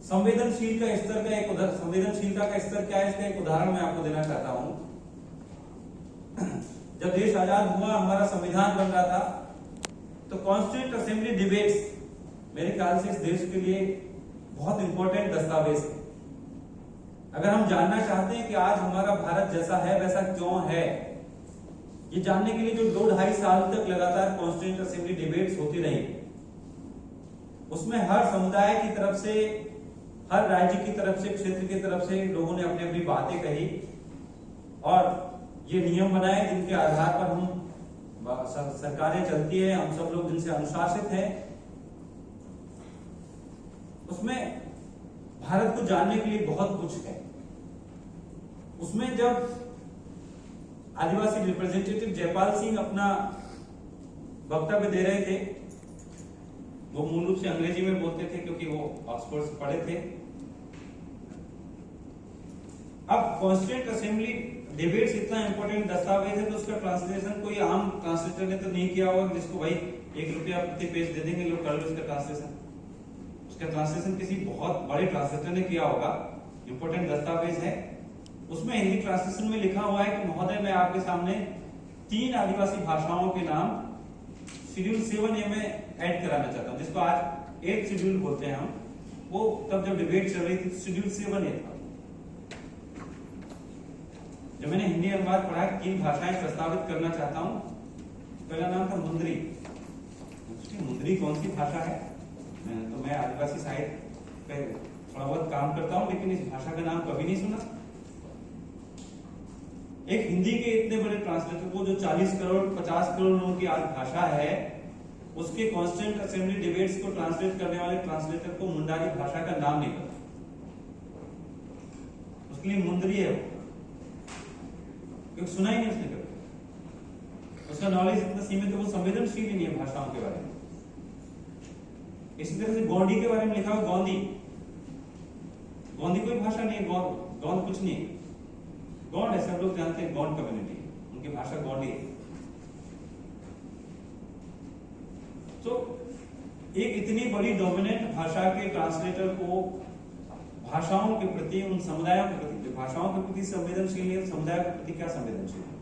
संवेदनशीलता का स्तर क्या है, इसका एक उदाहरण मैं आपको देना चाहता हूं। जब देश आजाद हुआ, हमारा संविधान बन रहा था, तो कॉन्स्टिट्यूएंट असेंबली डिबेट्स मेरे ख्याल से इस देश के लिए बहुत इंपॉर्टेंट दस्तावेज है। अगर हम जानना चाहते हैं कि आज हमारा भारत जैसा है वैसा क्यों है, ये जानने के लिए जो 2-2.5 साल तक लगातार कॉन्स्टिट्यूएंट असेंबली डिबेट्स होती रही, उसमें हर समुदाय की तरफ से, हर राज्य की तरफ से, क्षेत्र की तरफ से लोगों ने अपनी अपनी बातें कही और ये नियम बनाए जिनके आधार पर हम सरकारें चलती है, हम सब लोग जिनसे अनुशासित हैं। उसमें भारत को जानने के लिए बहुत कुछ है। उसमें जब आदिवासी रिप्रेजेंटेटिव जयपाल सिंह अपना वक्तव्य दे रहे थे, वो मूल रूप से अंग्रेजी में बोलते थे क्योंकि वो ऑक्सफोर्ड से पढ़े थे। अब कॉन्स्टिट्यूएंट असेंबली डिबेट्स इतना इंपॉर्टेंट दस्तावेज है, तो उसका ट्रांसलेशन कोई आम ट्रांसलेटर ने तो नहीं किया होगा, जिसको भाई 1 रुपया प्रति पेज दे देंगे लोग, कर लो इसका ट्रांसलेशन। उसका ट्रांसलेशन किसी बहुत बड़े ट्रांसलेटर ने किया होगा, इंपॉर्टेंट दस्तावेज है। उसमें हिंदी ट्रांसलेशन में लिखा हुआ है कि महोदय, मैं आपके सामने 3 आदिवासी भाषाओं के नाम शेड्यूल 7A में ऐड कराना चाहता हूं, जिसको आज 8 शेड्यूल बोलते हैं हम। वो तब जब डिबेट चल रही थी शेड्यूल 7A था। जब मैंने हिंदी अनुवाद पढ़ा कि 3 भाषाएं प्रस्तावित करना चाहता हूं, पहला नाम था मुंदरी। मुंदरी कौन सी भाषा है? तो मैं आदिवासी साहित्य पे थोड़ा बहुत काम करता हूं, लेकिन इस भाषा का नाम कभी नहीं सुना। एक हिंदी के इतने बड़े ट्रांसलेटर को, जो 40 करोड़ 50 करोड़ लोगों की आज भाषा है, उसके कॉन्स्टिट्यूएंट असेंबली डिबेट्स को ट्रांसलेट करने वाले ट्रांसलेटर को मुंडारी भाषा का नाम नहीं पता, उसके लिए मुंदरी है वो, क्योंकि सुना ही नहीं उसने कभी। उसका नॉलेज इतना सीमित है, वो संवेदनशील ही नहीं है भाषाओं के बारे में। इसी तरह से गोंडी के बारे में लिखा हुआ, गोंदी कोई भाषा नहीं है, गौंड कुछ नहीं है। गौंड है, सब लोग जानते हैं, गौंड कम्युनिटी, उनकी भाषा गौंडी है। तो एक इतनी बड़ी डोमिनेंट भाषा के ट्रांसलेटर को भाषाओं के प्रति, उन समुदायों के प्रति, भाषाओं के प्रति संवेदनशील है, समुदाय के प्रति क्या संवेदनशील है,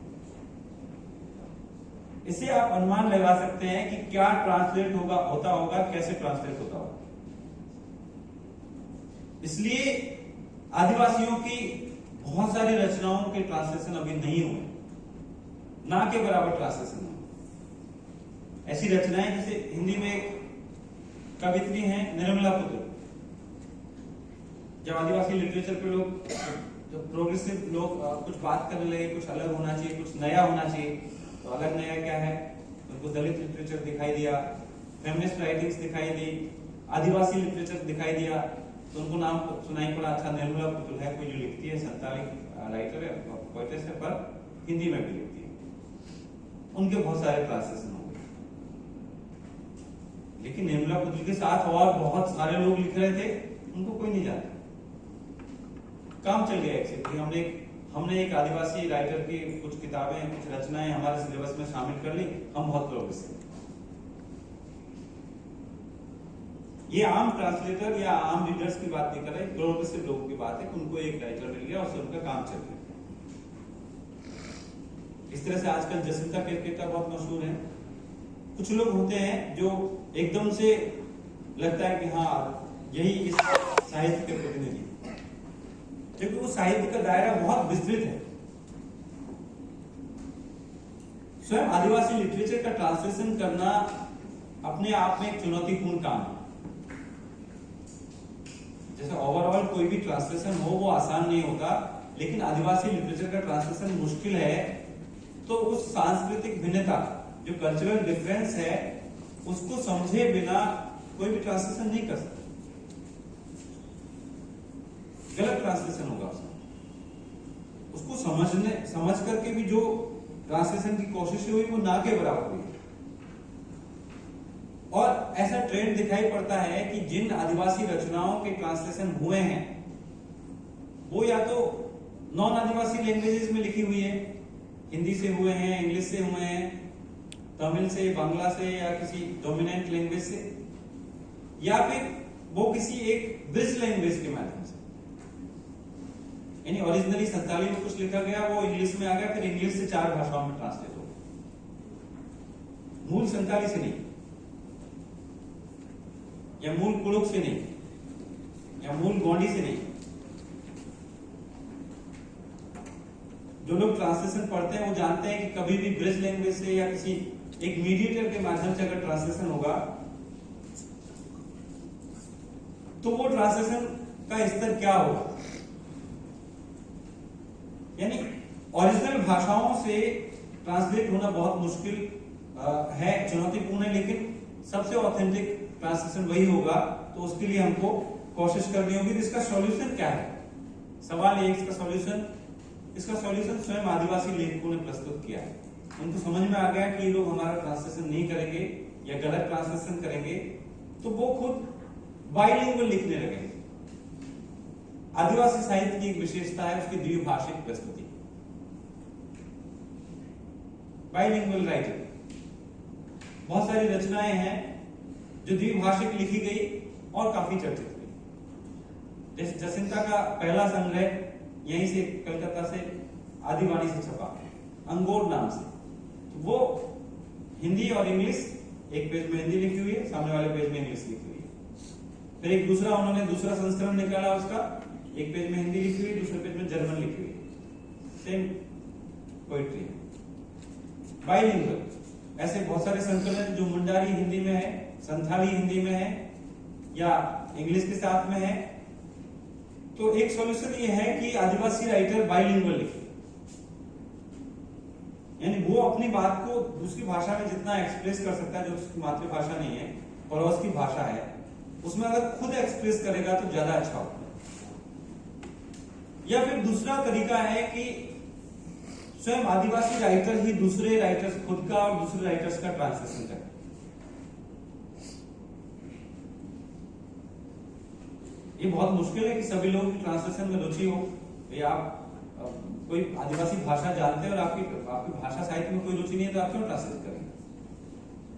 इससे आप अनुमान लगा सकते हैं कि क्या ट्रांसलेट होता होगा, कैसे ट्रांसलेट होता होगा। इसलिए आदिवासियों की बहुत सारी रचनाओं के ट्रांसलेशन अभी नहीं हुए, ना के बराबर ट्रांसलेशन हुए। ऐसी रचनाएं जैसे हिंदी में एक कवित्री हैं निर्मला पुत्र। जब आदिवासी लिटरेचर पे लोग, जब प्रोग्रेसिव लोग कुछ बात करने लगे, कुछ अलग होना चाहिए, कुछ नया होना चाहिए, तो अलग नया क्या है, उनको दलित लिटरेचर दिखाई दिया, फेमिनिस्ट राइटिंग्स दिखाई दी, आदिवासी लिटरेचर दिखाई दिया, तो उनको नाम सुनाई पड़ा, अच्छा निर्मला पुतुल है कोई जो लिखती है, संताली राइटर है, पोएटेस है, पर हिंदी में भी लिखती है। उनके बहुत सारे ट्रांसलेशन हो गए, लेकिन निर्मला पुतुल के साथ और बहुत सारे लोग लिख रहे थे, उनको कोई नहीं जानता। काम चल गया एक्चुअली। हमने एक आदिवासी राइटर की कुछ किताबें, कुछ रचनाएं हमारे सिलेबस में शामिल कर ली, हम बहुत प्रोग्रेस हैं। ये आम ट्रांसलेटर या आम रीडर्स की बात नहीं कर रहे, प्रोग्रेसिव लोगों की बात है कि उनको एक राइटर मिल गया, उससे उनका काम चल गया। इस तरह से आजकल जसिंता केरकेट्टा बहुत मशहूर है। कुछ लोग होते हैं जो एकदम से लगता है कि हाँ यही इस साहित्य के प्रतिनिधि, क्योंकि वो साहित्य का दायरा बहुत विस्तृत है। स्वयं आदिवासी लिटरेचर का ट्रांसलेशन करना अपने आप में एक चुनौतीपूर्ण काम है। जैसे ओवरऑल कोई भी ट्रांसलेशन हो वो आसान नहीं होता, लेकिन आदिवासी लिटरेचर का ट्रांसलेशन मुश्किल है, तो उस सांस्कृतिक भिन्नता, जो कल्चरल डिफरेंस है, उसको समझे बिना कोई भी ट्रांसलेशन नहीं कर सकता, गलत ट्रांसलेशन होगा उसमें। उसको समझ करके भी जो ट्रांसलेशन की कोशिश हुई वो ना के बराबर हुई। और ऐसा ट्रेंड दिखाई पड़ता है कि जिन आदिवासी रचनाओं के ट्रांसलेशन हुए हैं वो या तो नॉन आदिवासी लैंग्वेजेस में लिखी हुई है, हिंदी से हुए हैं, इंग्लिश से हुए हैं, तमिल से, बांग्ला से या किसी डोमिनेंट लैंग्वेज से, या फिर वो किसी एक ब्रिज लैंग्वेज के माध्यम से, यानी ओरिजिनली संताली में कुछ लिखा गया वो इंग्लिश में आ गया, फिर इंग्लिश से 4 भाषाओं में ट्रांसलेट हो गया, मूल संताली से नहीं, या मूल कुड़ुक से नहीं, या मूल गोंडी से नहीं। जो लोग ट्रांसलेशन पढ़ते हैं वो जानते हैं कि कभी भी ब्रिज लैंग्वेज से या किसी एक मीडिएटर के माध्यम से अगर ट्रांसलेशन होगा तो वो ट्रांसलेशन का स्तर क्या होगा, यानी ओरिजिनल भाषाओं से ट्रांसलेट होना बहुत मुश्किल है, चुनौतीपूर्ण है, लेकिन सबसे ऑथेंटिक ट्रांसलेशन वही होगा। तो उसके लिए हमको कोशिश करनी होगी। तो इसका सॉल्यूशन क्या है? सवाल ये, इसका सॉल्यूशन स्वयं आदिवासी लेखकों ने प्रस्तुत किया है। उनको समझ में आ गया कि ये लोग हमारा ट्रांसलेशन नहीं करेंगे या गलत ट्रांसलेशन करेंगे, तो वो खुद बाइलिंगुअल लिखने लगे। आदिवासी साहित्य की एक विशेषता है उसकी द्विभाषिक प्रस्तुति, बाइलिंगुअल राइटिंग। बहुत सारी रचनाएं हैं जो द्विभाषिक लिखी गई और काफी चर्चित हुई। जैसे जसिंता का पहला संग्रह यहीं से कलकत्ता से आदिवाणी से छपा, अंगोर नाम से। तो वो हिंदी और इंग्लिश, एक पेज में हिंदी लिखी हुई है, सामने वाले पेज में इंग्लिश लिखी हुई है। फिर एक दूसरा उन्होंने दूसरा संस्करण निकाला उसका, एक पेज में हिंदी लिखी हुई, दूसरे पेज में जर्मन लिखी हुई, सेम पोइट्री। बाइलिंगुअल ऐसे बहुत सारे संकलन जो मुंडारी हिंदी में है, संथाली हिंदी में है या इंग्लिश के साथ में है। तो एक सॉल्यूशन ये है कि आदिवासी राइटर बाइलिंगुअल लिखे, यानी वो अपनी बात को दूसरी भाषा में जितना एक्सप्रेस कर सकता है जो उसकी मातृभाषा नहीं है, पड़ोस की भाषा है, उसमें अगर खुद एक्सप्रेस करेगा तो ज्यादा अच्छा होगा। या फिर दूसरा तरीका है कि स्वयं आदिवासी राइटर ही दूसरे राइटर्स, खुद का और दूसरे राइटर्स का ट्रांसलेशन करें। ये बहुत मुश्किल है कि सभी लोगों की ट्रांसलेशन में रुचि हो। या आप कोई आदिवासी भाषा जानते हैं और आपकी भाषा साहित्य में कोई रुचि नहीं है तो आप क्यों ट्रांसलेट करेंगे?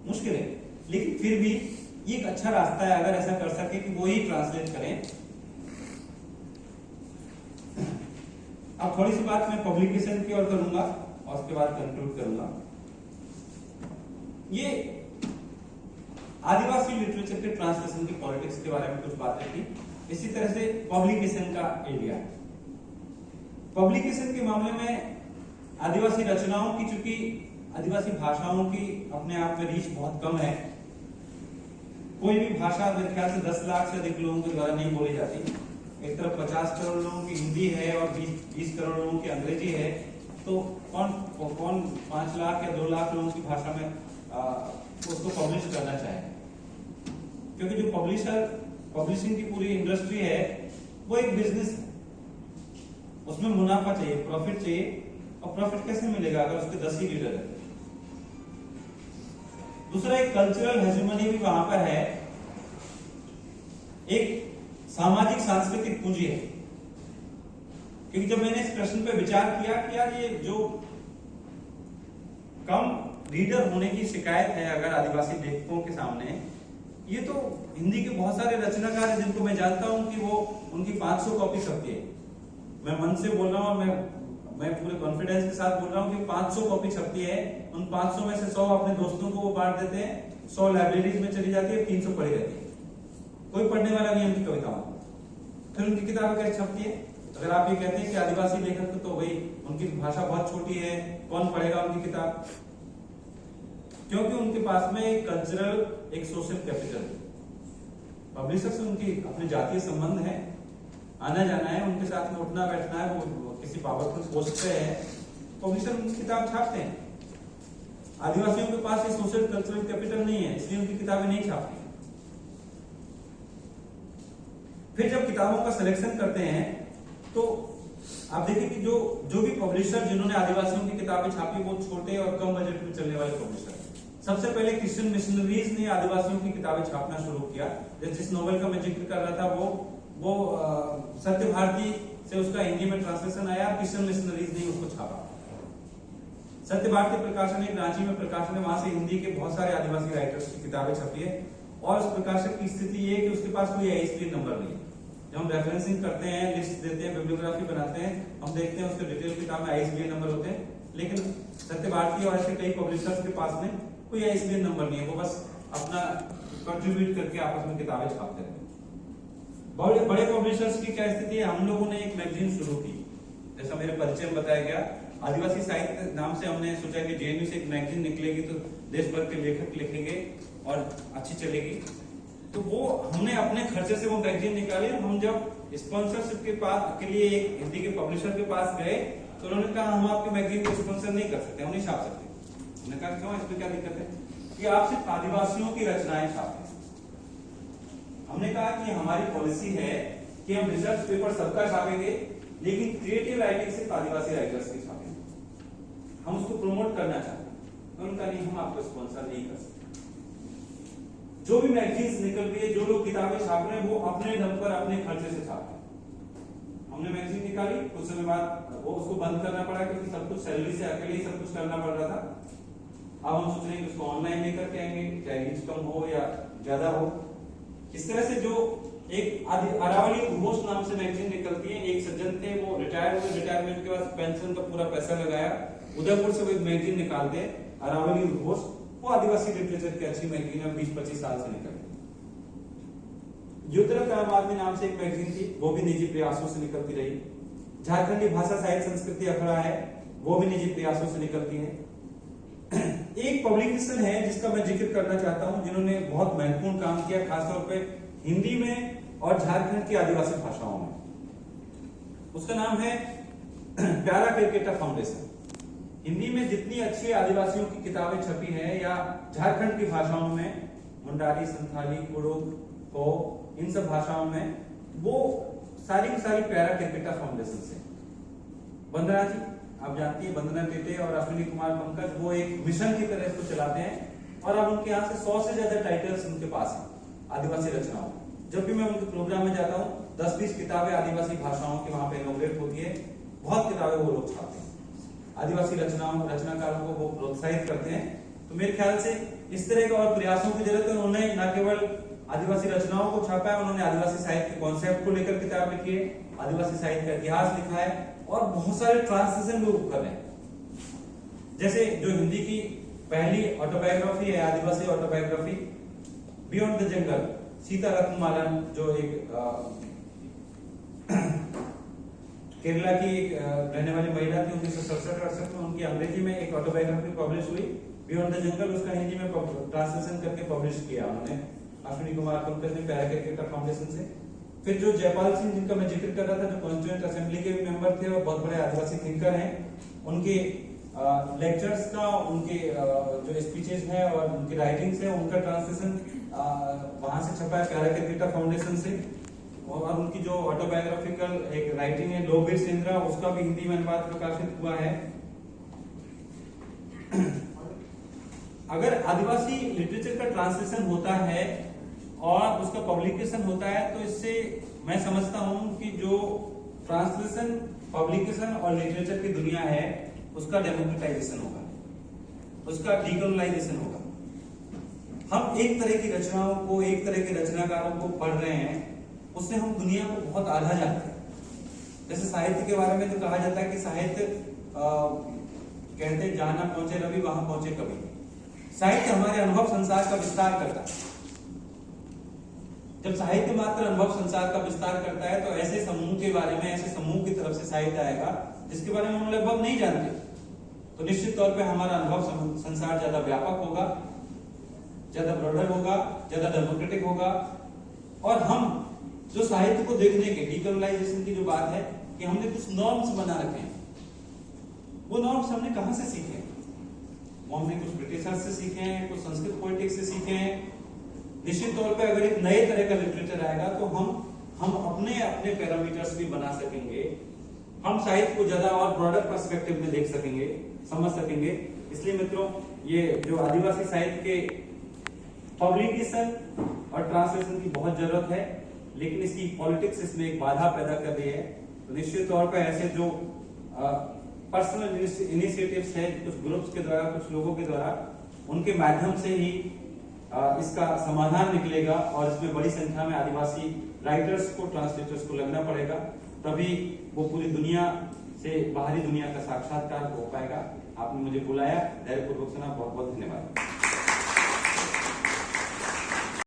मुश्किल है, लेकिन फिर भी ये एक अच्छा रास्ता है अगर ऐसा कर सके कि वो ही ट्रांसलेट करें। अब थोड़ी सी बात मैं पब्लिकेशन की ओर करूंगा और उसके बाद कंक्लूड करूंगा। ये आदिवासी लिटरेचर के ट्रांसलेशन की पॉलिटिक्स के बारे में कुछ बातें थी। इसी तरह से पब्लिकेशन का एरिया, पब्लिकेशन के मामले में आदिवासी रचनाओं की, चूंकि आदिवासी भाषाओं की अपने आप में रीच बहुत कम है, कोई भी भाषा मेरे ख्याल से 10 लाख से अधिक लोगों के द्वारा नहीं बोली जाती। एक तरफ 50 करोड़ लोगों की हिंदी है और 20 करोड़ लोगों की अंग्रेजी है, तो कौन 5 लाख या 2 लाख लोगों की भाषा में उसको पब्लिश करना चाहे? क्योंकि जो पब्लिशिंग की पूरी इंडस्ट्री है वो एक बिजनेस है, उसमें मुनाफा चाहिए, प्रॉफिट चाहिए। और प्रॉफिट कैसे मिलेगा अगर उसके 10 ही रीडर है? दूसरा, एक कल्चरल हेजेमनी भी वहां पर है, एक सामाजिक सांस्कृतिक पूंजी है। क्योंकि जब मैंने इस प्रश्न पर विचार किया कि यार ये जो कम रीडर होने की शिकायत है अगर आदिवासी लेखकों के सामने, ये तो हिंदी के बहुत सारे रचनाकार हैं जिनको मैं जानता हूं कि वो उनकी 500 कॉपी छपती है। मैं मन से बोल रहा हूं और मैं पूरे कॉन्फिडेंस के साथ बोल रहा हूं कि 500 कॉपी छपती है। उन 500 में से 100 अपने दोस्तों को वो बांट देते हैं, 100 लाइब्रेरीज में चली जाती है, 300 पढ़ी रहती है। कोई पढ़ने वाला नहीं उनकी कविताओं को। फिर उनकी किताबें कैसे छपती है? अगर आप ये कहते हैं कि आदिवासी लेखक तो भाई उनकी भाषा बहुत छोटी है, कौन पढ़ेगा उनकी किताब? क्योंकि उनके पास में एक कल्चरल, एक सोशल कैपिटल है। पब्लिशर से उनकी अपने जातीय संबंध है, आना जाना है, उनके साथ में उठना बैठना है, वो किसी पावरफुल पोस्ट पे है, पब्लिशर उनकी किताब छापते हैं। आदिवासियों के पास ये सोशल कल्चरल कैपिटल नहीं है, इसलिए उनकी किताबें नहीं छापती। फिर जब किताबों का सिलेक्शन करते हैं तो आप देखिए कि जो भी पब्लिशर जिन्होंने आदिवासियों की किताबें छापी वो छोटे और कम बजट में चलने वाले पब्लिशर। सबसे पहले क्रिश्चियन मिशनरीज ने आदिवासियों की किताबें छापना शुरू किया। जिस नोवेल का मैं जिक्र कर रहा था वो सत्य भारती से उसका हिंदी में ट्रांसलेशन आया, क्रिश्चियन मिशनरीज ने उसको छापा। सत्य भारती प्रकाशन एक रांची में प्रकाशन है, वहां से हिंदी के बहुत सारे आदिवासी राइटर्स की किताबें छपी है। और उस प्रकाशक की स्थिति ये है कि उसके पास कोई आईएसबीएन नंबर नहीं है। जब हम रेफरेंसिंग करते हैं, लिस्ट देते हैं, बिब्लियोग्राफी बनाते हैं, हम देखते हैं उसके डिटेल किताब में आईएसबीएन नंबर होते हैं, लेकिन सत्य भारती और ऐसे कई पब्लिशर्स के पास में कोई आईएसबीएन नंबर नहीं है। वो बस अपना कंट्रीब्यूट करके आपस में किताबें छापते हैं। बड़े पब्लिशर्स की क्या स्थिति है? हम लोगों ने एक मैगजीन शुरू की, जैसा मेरे परिचय में बताया गया, आदिवासी साहित्य नाम से हमने सोचा कि जेएनयू से एक मैगजीन निकलेगी तो देश भर के लेखक लिखेंगे और अच्छी चलेगी। तो वो हमने अपने खर्चे से वो मैगजीन निकाली। हम जब स्पॉन्सरशिप के लिए एक हिंदी के पब्लिशर के पास गए तो उन्होंने कहा हम आपके मैगजीन को स्पॉन्सर नहीं कर सकते, हम नहीं छाप सकते। उन्होंने कहा क्यों, इसमें क्या दिक्कत है? कि आप सिर्फ आदिवासियों की रचनाएं छापें। हमने कहा कि हमारी पॉलिसी है कि हम रिसर्च पेपर सबका छापेंगे, लेकिन क्रिएटिव राइटिंग सिर्फ आदिवासी राइटर्स की छापेंगे। हम उसको प्रमोट करना चाहते हैं। उनका नहीं, हम आपको स्पॉन्सर नहीं कर सकते। जो भी मैगजीन्स निकल रही है, जो लोग किताबें छाप रहे हैं, वो अपने दम पर अपने खर्चे से छाप रहे हैं। हमने मैगजीन निकाली, कुछ समय बाद वो उसको बंद करना पड़ा क्योंकि सब कुछ सैलरी से अकेले ही सब कुछ करना पड़ रहा था। अब हम सोच रहे हैं कि उसको ऑनलाइन लेकर के आएंगे, चाहे रीच कम हो या ज्यादा हो। इस तरह से जो एक अरावली घोष नाम से मैगजीन निकलती है, एक सज्जन थे, वो रिटायर हुए, रिटायरमेंट के बाद पेंशन का पूरा पैसा लगाया, उदयपुर से वो एक मैगजीन निकालते हैं अरावली घोष। वो आदिवासी लिटरेचर की अच्छी मैगजीन है, 20-25 साल से निकलती है। युद्धरत आम आदमी नाम से एक मैगजीन थी, वो भी निजी प्रयासों से निकलती रही। झारखंडी भाषा साहित्य संस्कृति अखड़ा है, वो भी निजी प्रयासों से निकलती है। एक पब्लिकेशन है जिसका मैं जिक्र करना चाहता हूं, जिन्होंने बहुत महत्वपूर्ण काम किया, खासतौर पे हिंदी में और झारखंड की आदिवासी भाषाओं में। उसका नाम है प्यारा क्रिकेटर फाउंडेशन। हिंदी में जितनी अच्छी आदिवासियों की किताबें छपी है या झारखंड की भाषाओं में, मुंडारी, संथाली, कुड़ुक, को, इन सब भाषाओं में, वो सारी की सारी प्यारा क्रिकेटर फाउंडेशन से। वंदना जी आप जानती है, वंदना टेटे और अश्विनी कुमार पंकज, वो एक मिशन की तरह इसको चलाते हैं। और अब उनके यहाँ से 100 से ज्यादा टाइटल्स उनके पास हैं आदिवासी रचनाओं। जब भी मैं उनके प्रोग्राम में जाता हूँ, 10-20 किताबें आदिवासी भाषाओं की वहां पे इनॉग्रेट होती है। बहुत किताबें वो लोग छापते हैं, आदिवासी रचनाकारों को वो प्रोत्साहित करते हैं। तो मेरे ख्याल से इस तरह के और प्रयासों की जरूरत है। उन्होंने न केवल आदिवासी रचनाओं को छापा है, उन्होंने आदिवासी साहित्य के कॉन्सेप्ट को लेकर किताब लिखी है, आदिवासी साहित्य का इतिहास लिखा है, और बहुत सारे ट्रांसलेशन भी वो कर रहे हैं। जैसे जो हिंदी की पहली ऑटोबायोग्राफी है, Adivasi autobiography, beyond the jungle, Sita Ratnamalan, जो एक केरला की एक रहने वाली महिला थी, 1967-68 में, उनकी अंग्रेजी में एक ऑटोबायोग्राफी पब्लिश हुई, बियॉन्ड द जंगल। उसका हिंदी में ट्रांसलेशन करके पब्लिश किया उन्होंने, अश्विनी कुमार पंकज ने, प्यारा क्रिकेटर फाउंडेशन से। फिर जो जयपाल सिंह, जिनका मैं जिक्र कर रहा था, जो कॉन्स्टिट्यूएंट असेंबली के भी मेंबर थे और बहुत बड़े आदिवासी थिंकर हैं, उनके लेक्चर्स का, उनके जो स्पीचेस हैं और उनकी राइटिंग्स है, उनका ट्रांसलेशन वहां से छपा है प्यारा क्रिकेटर फाउंडेशन से। और उनकी जो ऑटोबायोग्राफिकल एक राइटिंग है, लोबीर सेंद्रा, उसका भी हिंदी में अनुवाद प्रकाशित हुआ है। अगर आदिवासी लिटरेचर का ट्रांसलेशन होता है और उसका पब्लिकेशन होता है, तो इससे मैं समझता हूं कि जो ट्रांसलेशन, पब्लिकेशन और लिटरेचर की दुनिया है, उसका डेमोक्रेटाइजेशन होगा, उसका डीकोलोनाइजेशन होगा। हम एक तरह की रचनाओं को, एक तरह के रचनाकारों को पढ़ रहे हैं, उससे हम दुनिया को बहुत आधा जानते हैं। जैसे साहित्य के बारे में तो कहा जाता है कि साहित्य कहते हैं जहां ना पहुंचे रवि वहां पहुंचे कवि। साहित्य हमारे अनुभव संसार का विस्तार करता है। जब साहित्य मात्र अनुभव संसार का विस्तार करता है, तो ऐसे समूह के बारे में, ऐसे समूह की तरफ से साहित्य आएगा जिसके बारे में हम लगभग नहीं जानते, तो निश्चित तौर पे हमारा अनुभव संसार ज्यादा व्यापक होगा, ज्यादा ब्रॉडर होगा, ज्यादा डेमोक्रेटिक होगा। और हम जो साहित्य को देखने के, डीकोलोनाइजेशन की जो बात है कि हमने कुछ नॉर्म्स बना रखे हैं, वो नॉर्म्स हमने कहां से सीखे? वो हमने कुछ ब्रिटिशर्स से सीखे हैं, कुछ संस्कृत पोएटिक्स से सीखे हैं। निश्चित तौर पे अगर एक नए तरह का लिटरेचर आएगा तो हम अपने पैरामीटर्स भी बना सकेंगे, हम साहित्य को ज्यादा और ब्रॉडर पर्सपेक्टिव में देख सकेंगे, समझ सकेंगे। इसलिए मित्रों ये जो आदिवासी साहित्य के पब्लिकेशन और ट्रांसलेशन की बहुत जरूरत है, लेकिन इसकी पॉलिटिक्स इसमें एक बाधा पैदा कर रही है। तो निश्चित तौर पर ऐसे जो पर्सनल इनिशिएटिव्स है कुछ ग्रुप्स के द्वारा, कुछ लोगों के द्वारा, उनके माध्यम से ही इसका समाधान निकलेगा और इसमें बड़ी संख्या में आदिवासी राइटर्स को, ट्रांसलेटर्स को लगना पड़ेगा, तभी वो पूरी दुनिया से बाहरी दुनिया का साक्षात्कार हो पाएगा। आपने मुझे बुलाया, धैर्यपूर्वक सुना, बहुत बहुत धन्यवाद।